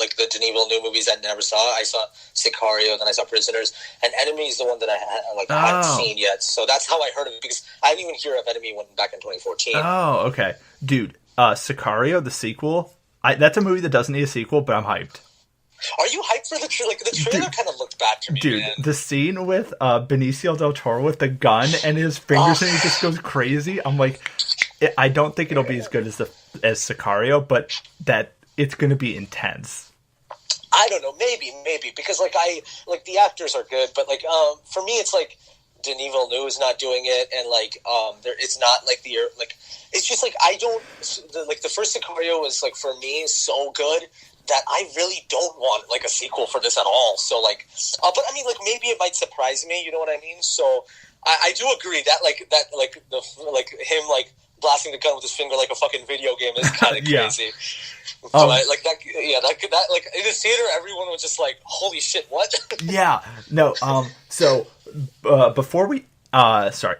like the Denis Villeneuve movies I never saw. I saw Sicario, then I saw Prisoners, and Enemy is the one that I hadn't seen yet. So that's how I heard of it because I didn't even hear of Enemy back in 2014. Oh, okay, dude. Sicario, the sequel. That's a movie that doesn't need a sequel, but I'm hyped. Are you hyped for the trailer? Like the trailer kind of looked bad to me, dude. Man. The scene with Benicio del Toro with the gun and his fingers and he just goes crazy. I'm like, I don't think it'll be as good as Sicario, but that it's going to be intense. I don't know, maybe because like the actors are good, but like for me it's like Denis Villeneuve is not doing it, and like it's not like it's just like the first Sicario was like for me so good that I really don't want like a sequel for this at all. So like, but I mean like maybe it might surprise me, you know what I mean? So I do agree that him like blasting the gun with his finger like a fucking video game is kind of crazy. But like that like in the theater, everyone was just like, "Holy shit, what?" Yeah, no. So before we, sorry,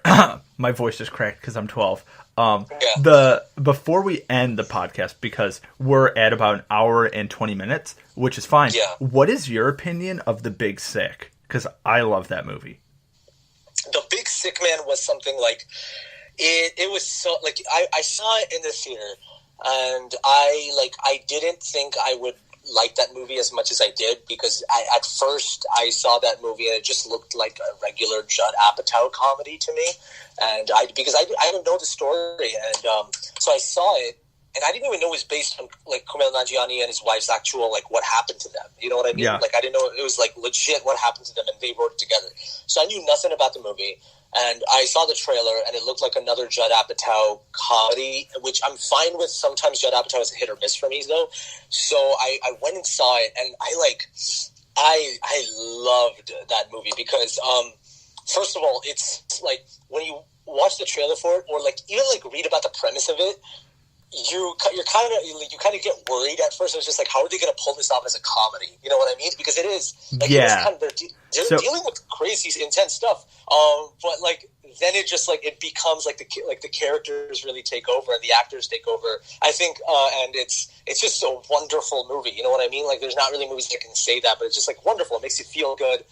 my voice just cracked because I'm 12. Before we end the podcast, because we're at about an hour and 20 minutes, which is fine. Yeah. What is your opinion of The Big Sick? Because I love that movie. The Big Sick Man was something like it was so like I saw it in the theater. And I didn't think I would like that movie as much as I did because at first I saw that movie and it just looked like a regular Judd Apatow comedy to me, and I didn't know the story, and so I saw it and I didn't even know it was based on like Kumail Nanjiani and his wife's actual like what happened to them. You know what I mean? Yeah. Like I didn't know it was like legit what happened to them, and they wrote it together. So I knew nothing about the movie. And I saw the trailer, and it looked like another Judd Apatow comedy, which I'm fine with. Sometimes Judd Apatow is a hit or miss for me, though. So I went and saw it, and I loved that movie because, first of all, it's like when you watch the trailer for it, or like even like read about the premise of it, you kind of get worried at first. It's just like, how are they going to pull this off as a comedy? You know what I mean? Because it is like they're dealing with crazy, intense stuff. But like then it just like it becomes like the characters really take over and the actors take over. I think, and it's just a wonderful movie. You know what I mean? Like there's not really movies that can say that, but it's just like wonderful. It makes you feel good.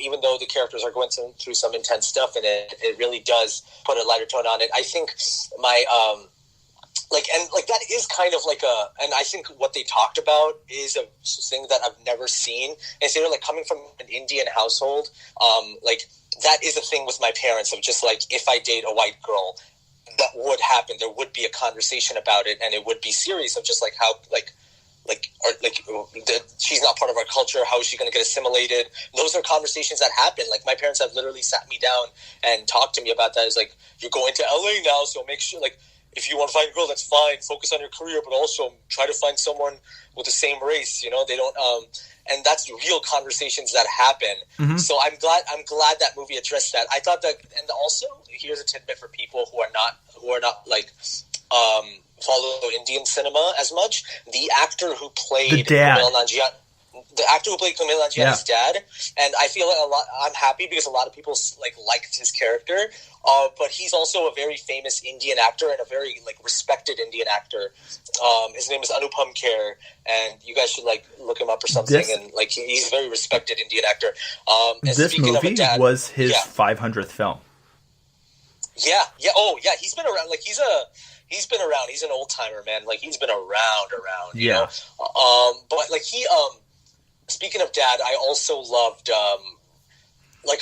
Even though the characters are going through some intense stuff, and it really does put a lighter tone on it. I think that is kind of like and I think what they talked about is a thing that I've never seen. And so they're like coming from an Indian household, like that is a thing with my parents of just like, if I date a white girl, that would happen. There would be a conversation about it, and it would be serious of just like how like she's not part of our culture. How is she going to get assimilated? Those are conversations that happen. Like, my parents have literally sat me down and talked to me about that. It's like, you're going to LA now, so make sure, like, if you want to find a girl, that's fine. Focus on your career, but also try to find someone with the same race. You know, they don't. And that's real conversations that happen. Mm-hmm. So I'm glad that movie addressed that. I thought that, and also here's a tidbit for people who are not like follow Indian cinema as much. The actor who played Kumail Nanjiani's dad, and I feel like I'm happy because a lot of people liked his character. But he's also a very famous Indian actor and a very respected Indian actor. His name is Anupam Kher, and you guys should look him up or something. He's a very respected Indian actor. This movie was his 500th film. Yeah. Oh, yeah. He's been around. He's been around. He's an old timer, man. He's been around. You know? But speaking of dad, I also loved.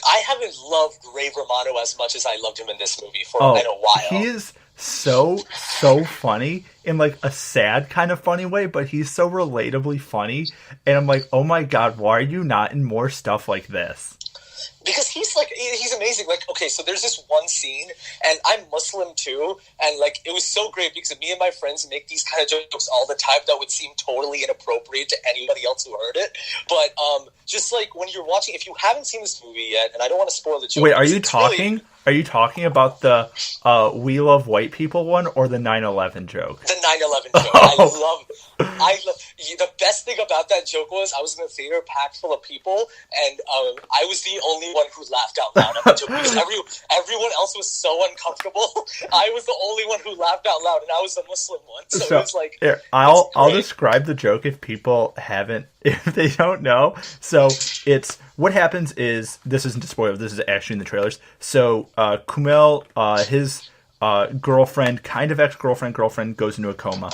I haven't loved Ray Romano as much as I loved him in this movie in a while. He is so funny in a sad kind of funny way, but he's so relatably funny. And I'm like, oh my God, why are you not in more stuff like this? Because he's amazing. Okay, so there's this one scene, and I'm Muslim too, and it was so great because me and my friends make these kind of jokes all the time that would seem totally inappropriate to anybody else who heard it. But just when you're watching, if you haven't seen this movie yet, and I don't want to spoil the joke. Wait, are you talking? Are you talking about the "We Love White People" one or the 9/11 joke? The 9/11 joke. Oh. I love. The best thing about that joke was I was in a theater packed full of people, and I was the only one who laughed out loud at the joke because everyone else was so uncomfortable. I was the only one who laughed out loud, and I was the Muslim one. So it was here, I'll describe the joke if people haven't, if they don't know. So it's what happens is, this isn't a spoiler. This is actually in the trailers. So Kumail, his girlfriend, kind of ex-girlfriend, goes into a coma,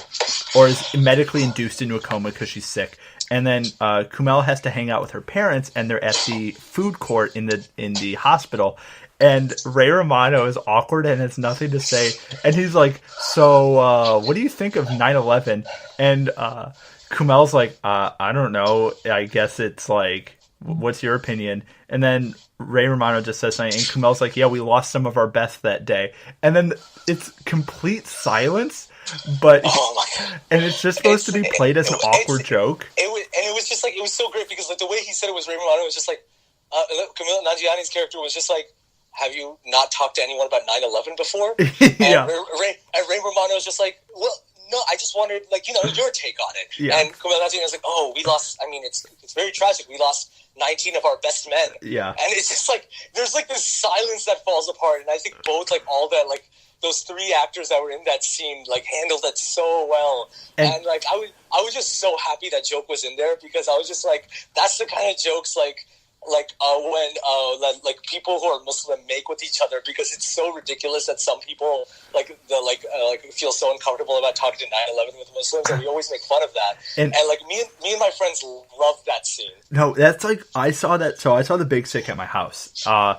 or is medically induced into a coma because she's sick. And then Kumail has to hang out with her parents, and they're at the food court in the hospital. And Ray Romano is awkward and has nothing to say. And he's like, so what do you think of 9/11? And Kumail's like, I don't know. I guess it's what's your opinion? And then Ray Romano just says something, and Kumail's like, yeah, we lost some of our best that day. And then it's complete silence. But oh my God. And it's just supposed to be played as an awkward joke. It was just it was so great because the way he said it was Ray Romano was just Kumail Nanjiani's character was just have you not talked to anyone about 9/11 before? Yeah. And Ray Romano was just well, no, I just wanted your take on it. Yeah. And Kumail Nanjiani was oh, we lost. I mean, it's very tragic. We lost 19 of our best men. Yeah. And it's just there's this silence that falls apart, and I think both all that those three actors that were in that scene handled it so well, and I was just so happy that joke was in there because I was just that's the kind of jokes when people who are Muslim make with each other, because it's so ridiculous that some people feel so uncomfortable about talking to 9/11 with Muslims, and we always make fun of that. And me and my friends loved that scene. No, that's I saw that. So I saw The Big Sick at my house. I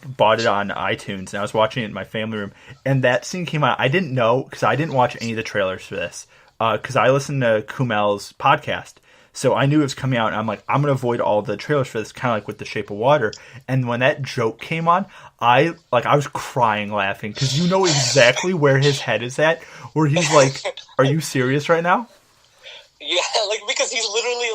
bought it on iTunes, and I was watching it in my family room, and that scene came out. I didn't know because I didn't watch any of the trailers for this because I listened to Kumail's podcast. So I knew it was coming out, and I'm like, I'm going to avoid all the trailers for this, kind of like with The Shape of Water. And when that joke came on, I was crying laughing, because you know exactly where his head is at, where he's like, are you serious right now? Yeah, because he's literally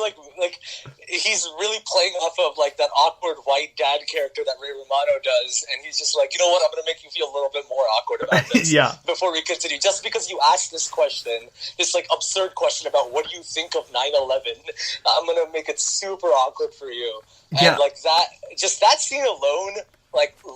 he's really playing off of that awkward white dad character that Ray Romano does, and he's just you know what, I'm going to make you feel a little bit more awkward about this. Yeah. Before we continue, just because you asked this question, this absurd question about what do you think of 9/11, I'm going to make it super awkward for you. Yeah. And that scene alone,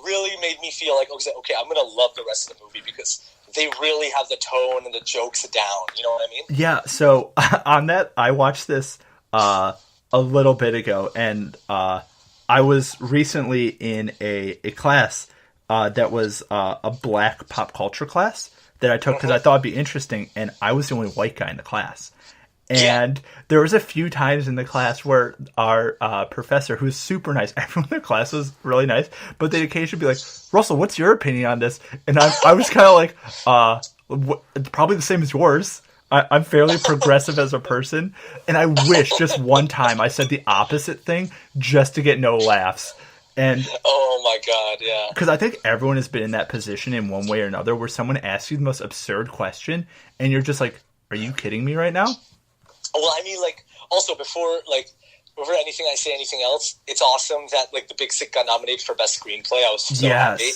really made me feel okay, I'm going to love the rest of the movie because they really have the tone and the jokes down. You know what I mean? Yeah. So on that, I watched this a little bit ago, and I was recently in a class that was a black pop culture class that I took because I thought it'd be interesting, and I was the only white guy in the class. And there was a few times in the class where our professor, who's super nice, everyone in the class was really nice, but they'd occasionally be like, Russell, what's your opinion on this? And I was kind of probably the same as yours. I'm fairly progressive as a person, and I wish just one time I said the opposite thing just to get no laughs. And oh my god, yeah. Because I think everyone has been in that position in one way or another where someone asks you the most absurd question, and you're just like, are you kidding me right now? Well, I mean, like, also before anything I say anything else, it's awesome that like The Big Sick got nominated for Best Screenplay. I was so happy.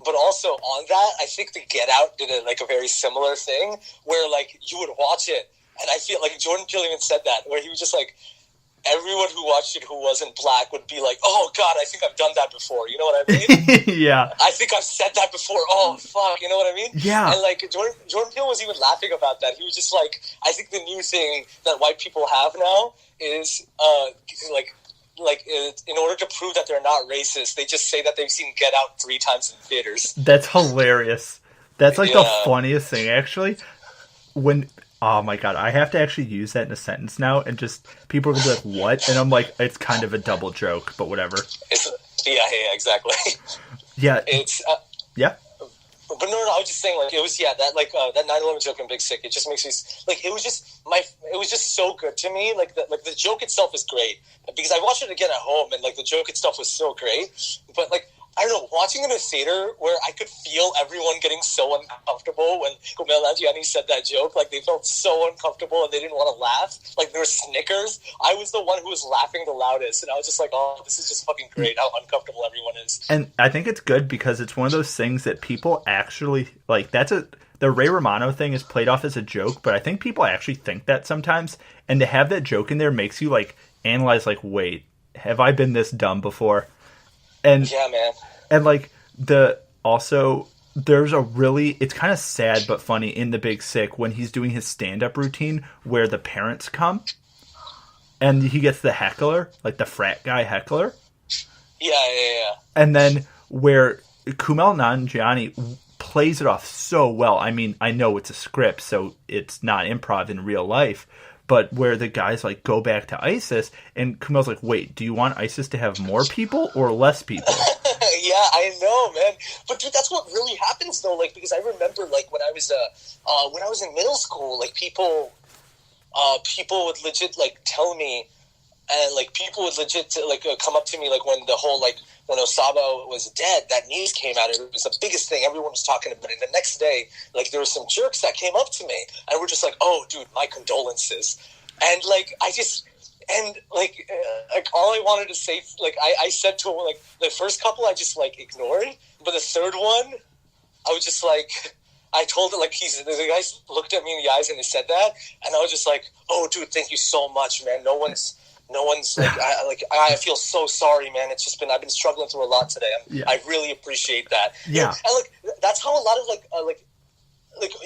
But also on that, I think the Get Out did a very similar thing where like you would watch it, and I feel like Jordan Peele even said that, where he was just like, everyone who watched it who wasn't black would be like, oh god, I think I've done that before. You know what I mean? Yeah. I think I've said that before. Oh fuck, you know what I mean? Yeah. And like Jordan Peele was even laughing about that. He was just like, I think the new thing that white people have now is in order to prove that they're not racist, they just say that they've seen Get Out 3 times in theaters. That's hilarious. That's like the funniest thing, actually. Oh my god, I have to actually use that in a sentence now, and just people are gonna be like, "What?" And I'm like, it's kind of a double joke, but whatever. Yeah, exactly. Yeah, it's yeah. But no, I was just saying, like, it was that 9/11 joke in Big Sick. It just makes me like, it was just so good to me. Like the joke itself is great because I watched it again at home, and like the joke itself was so great. But like, I don't know, watching in a theater where I could feel everyone getting so uncomfortable when Kumail Nanjiani said that joke, like they felt so uncomfortable and they didn't want to laugh. Like there were snickers. I was the one who was laughing the loudest, and I was just like, oh, this is just fucking great how uncomfortable everyone is. And I think it's good because it's one of those things that people actually, like, the Ray Romano thing is played off as a joke, but I think people actually think that sometimes, and to have that joke in there makes you, like, analyze, like, wait, have I been this dumb before? And yeah, man. And like there's it's kind of sad but funny in The Big Sick when he's doing his stand-up routine where the parents come and he gets the heckler, like the frat guy heckler. Yeah. And then where Kumail Nanjiani plays it off so well. I mean, I know it's a script, so it's not improv in real life. But where the guys, like, go back to ISIS, and Kumail's like, wait, do you want ISIS to have more people or less people? Yeah, I know, man. But, dude, that's what really happens, though, like, because I remember, like, when I was in middle school, like, people would legit, like, tell me, and, like, people would legit, like, come up to me, like, when the whole, like, when Osaba was dead, that news came out. It was the biggest thing. Everyone was talking about it. And the next day, like, there were some jerks that came up to me. And were just like, oh, dude, my condolences. And, like, all I wanted to say, like, I said to him, like, the first couple I just, like, ignored. But the third one, I was just, like, I told it, like, the guys looked at me in the eyes and they said that. And I was just like, oh, dude, thank you so much, man. No one's like, I feel so sorry, man. It's just I've been struggling through a lot today. I really appreciate that. Yeah. And like, that's how a lot of like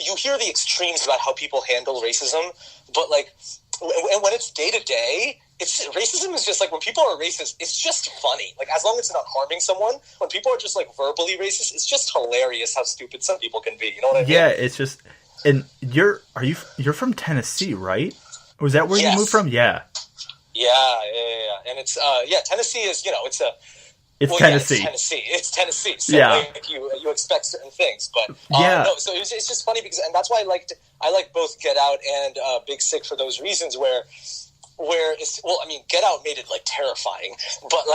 you hear the extremes about how people handle racism, but like, when it's day to day, racism is just like, when people are racist, it's just funny. Like, as long as it's not harming someone, when people are just like verbally racist, it's just hilarious how stupid some people can be. You know what I mean? Yeah, it's just, and you're from Tennessee, right? Was that where you moved from? Yeah. Yeah, and it's Tennessee is, it's Tennessee. Yeah, it's Tennessee. So like, you expect certain things, but so it's just funny because, and that's why I like both Get Out and Big Sick for those reasons where it's, well, I mean, Get Out made it like terrifying, but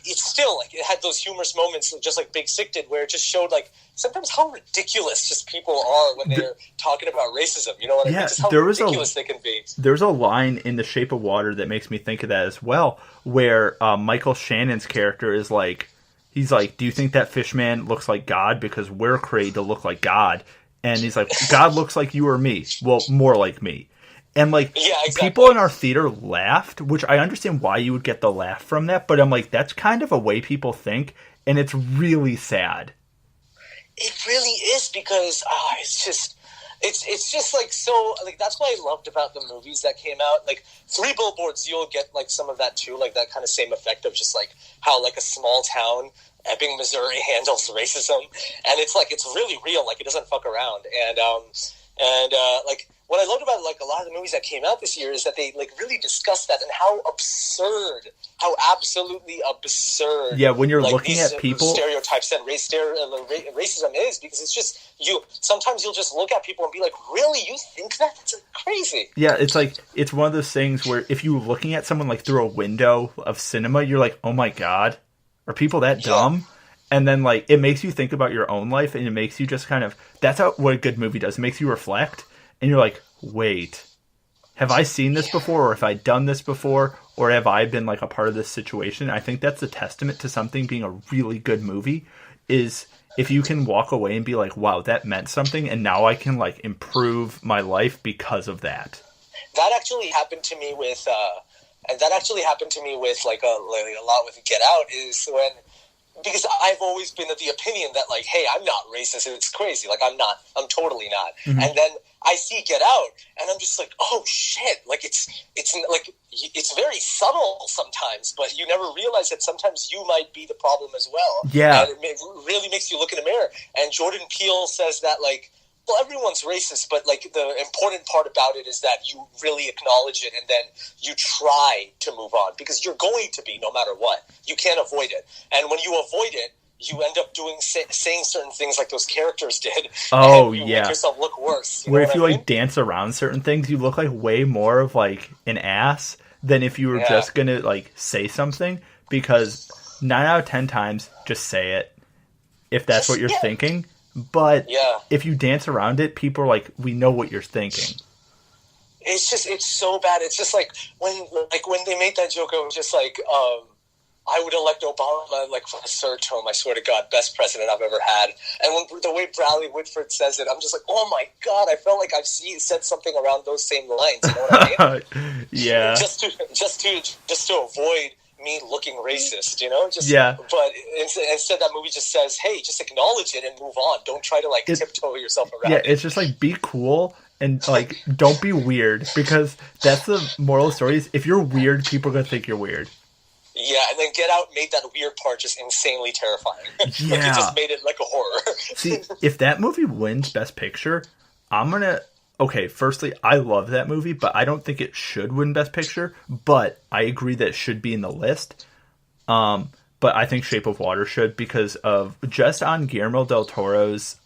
it's still like, it had those humorous moments just like Big Sick did, where it just showed like sometimes how ridiculous just people are when they're talking about racism. You know what I mean? Just how ridiculous they can be. There's a line in The Shape of Water that makes me think of that as well, where Michael Shannon's character is like, he's like, do you think that fish man looks like God? Because we're created to look like God. And he's like, God looks like you or me. Well, more like me. And, like, people in our theater laughed, which I understand why you would get the laugh from that, but I'm like, that's kind of a way people think, and it's really sad. It really is, because it's just like, so, like, that's what I loved about the movies that came out. Like, Three Billboards, you'll get, like, some of that, too, like, that kind of same effect of just, like, how, like, a small town, Ebbing, Missouri, handles racism, and it's, like, it's really real, like, it doesn't fuck around, and like, what I loved about, like, a lot of the movies that came out this year is that they like really discuss that and how absolutely absurd. Yeah, when you're like, looking these at people, stereotypes and racism is, because it's just sometimes you'll just look at people and be like, really, you think that? That's crazy. Yeah, it's like, it's one of those things where if you're looking at someone like through a window of cinema, you're like, oh my God, are people that dumb? And then like it makes you think about your own life, and it makes you just kind of, that's what a good movie does. It makes you reflect, and you're like, wait, have I seen this before, or have I done this before, or have I been like a part of this situation? I think that's a testament to something being a really good movie, is if you can walk away and be like, wow, that meant something, and now I can like improve my life because of that. That actually happened to me with like a lot with Get Out, is when, because I've always been of the opinion that like, hey, I'm not racist, it's crazy, like I'm totally not. Mm-hmm. And then I see Get Out, and I'm just like, oh shit, like it's like, it's very subtle sometimes, but you never realize that sometimes you might be the problem as well. Yeah. And it really makes you look in the mirror. And Jordan Peele says that like, well, everyone's racist, but like the important part about it is that you really acknowledge it, and then you try to move on, because you're going to be, no matter what. You can't avoid it. And when you avoid it, you end up saying certain things like those characters did. Oh, and you yeah. make yourself look worse. Where if you like dance around certain things, you look like way more of like an ass than if you were just going to like say something, because 9 out of 10 times, just say it if that's what you're thinking. But if you dance around it, people are like, we know what you're thinking. It's so bad. It's just like when they made that joke, it was just like, I would elect Obama like for a third term. I swear to God, best president I've ever had. And when the way Bradley Whitford says it, I'm just like, oh my God! I felt like I've said something around those same lines. You know what I mean? Yeah. Just to avoid me looking racist, you know? But instead that movie just says, hey, just acknowledge it and move on. Don't try to like tiptoe yourself around it. It's just like, be cool and like don't be weird, because that's the moral of the story, is if you're weird, people are going to think you're weird. Yeah, and then Get Out made that weird part just insanely terrifying. Yeah. Like, it just made it like a horror. See, if that movie wins Best Picture, I'm going to... Okay, firstly, I love that movie, but I don't think it should win Best Picture. But I agree that it should be in the list. But I think Shape of Water should, because of just on Guillermo del Toro's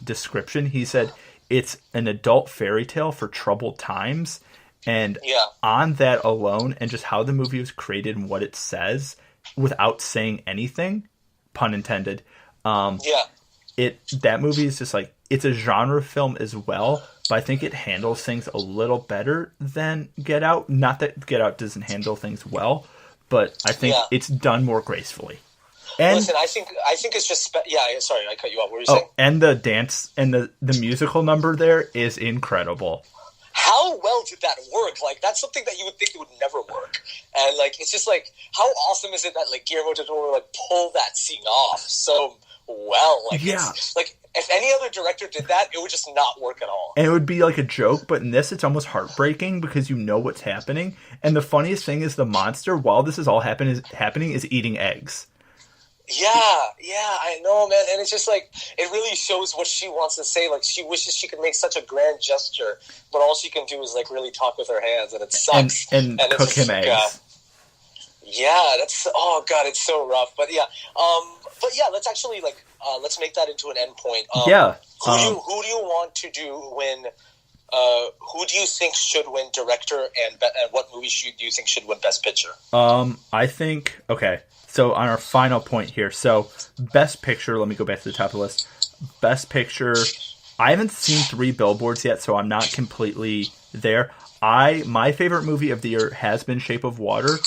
description, he said it's an adult fairy tale for troubled times. And on that alone, and just how the movie was created and what it says, without saying anything, pun intended, that movie is just like, it's a genre film as well, but I think it handles things a little better than Get Out. Not that Get Out doesn't handle things well, but I think it's done more gracefully. And listen, I think it's just sorry, I cut you off. What were you saying? And the dance and the musical number there is incredible. How well did that work? Like, that's something that you would think it would never work. And like, it's just like, how awesome is it that like Guillermo del Toro like pulled that scene off so well? Like, it's, like, if any other director did that, it would just not work at all. And it would be like a joke, but in this, it's almost heartbreaking because you know what's happening. And the funniest thing is the monster, while this is all happening, is eating eggs. Yeah, I know, man. And it's just like, it really shows what she wants to say. Like, she wishes she could make such a grand gesture, but all she can do is like really talk with her hands, and it sucks. And cook him eggs. That's, oh God, it's so rough. But let's actually like, let's make that into an end point. Who do you want to win? Who do you think should win director, and what movie do you think should win Best Picture? I think, okay. So on our final point here, so Best Picture, let me go back to the top of the list. Best Picture, I haven't seen 3 Billboards yet, so I'm not completely there. My favorite movie of the year has been Shape of Water,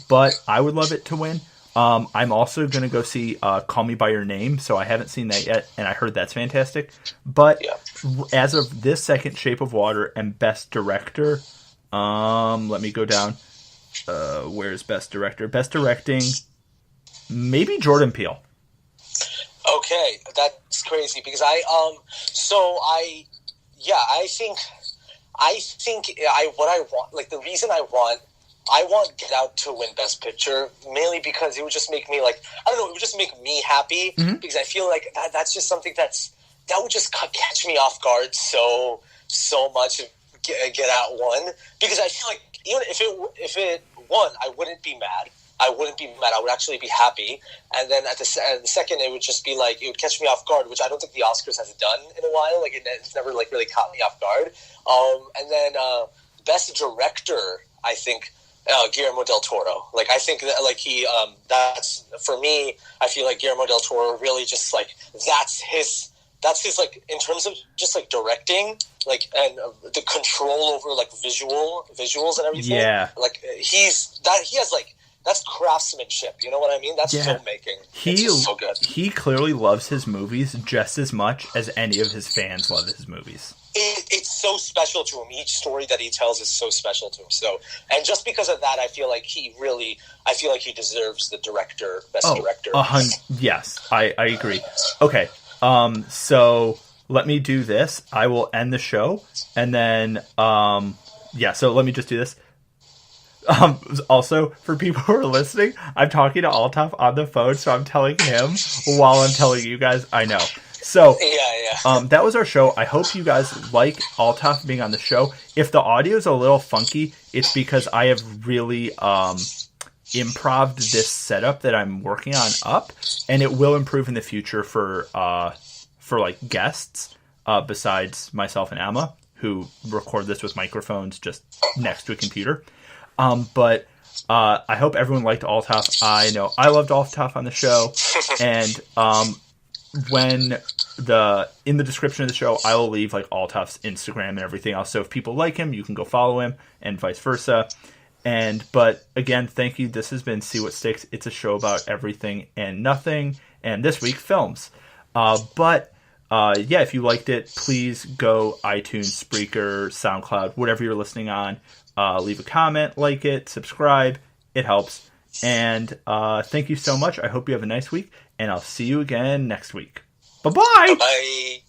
but I would love it to win. I'm also going to go see Call Me By Your Name, so I haven't seen that yet, and I heard that's fantastic. But as of this second, Shape of Water and Best Director, let me go down. Where's Best Director? Best Directing... Maybe Jordan Peele. Okay, that's crazy because I want, like, the reason I want Get Out to win Best Picture, mainly because it would just make me like, I don't know, it would just make me happy, because I feel like that's just something that would just catch me off guard so much. Get Out won, because I feel like even if it won, I wouldn't be mad. I would actually be happy. And then at the second, it would just be like, it would catch me off guard, which I don't think the Oscars has done in a while. Like, it's never like really caught me off guard. And then best director, I think Guillermo del Toro. Like, I think that like he that's, for me, I feel like Guillermo del Toro really just like that's his like, in terms of just like directing, like, and the control over like visuals and everything. Yeah, like he has like, that's craftsmanship. You know what I mean? That's filmmaking. It's just so good. He clearly loves his movies just as much as any of his fans love his movies. It's so special to him. Each story that he tells is so special to him. So, and just because of that, I feel like he deserves the best director. Yes, I agree. Okay, so let me do this. I will end the show, and then, so let me just do this. Also, for people who are listening, I'm talking to Altaf on the phone, so I'm telling him while I'm telling you guys. I know. So, that was our show. I hope you guys like Altaf being on the show. If the audio is a little funky, it's because I have really improv'd this setup that I'm working on up, and it will improve in the future for like guests besides myself and Emma, who record this with microphones just next to a computer. But I hope everyone liked Altaf. I know I loved Altaf on the show, and in the description of the show, I will leave like Altaf's Instagram and everything else. So if people like him, you can go follow him, and vice versa. But again, thank you. This has been See What Sticks. It's a show about everything and nothing, and this week films. If you liked it, please go iTunes, Spreaker, SoundCloud, whatever you're listening on. Leave a comment, like it, subscribe. It helps. And thank you so much. I hope you have a nice week, and I'll see you again next week. Bye-bye! Bye.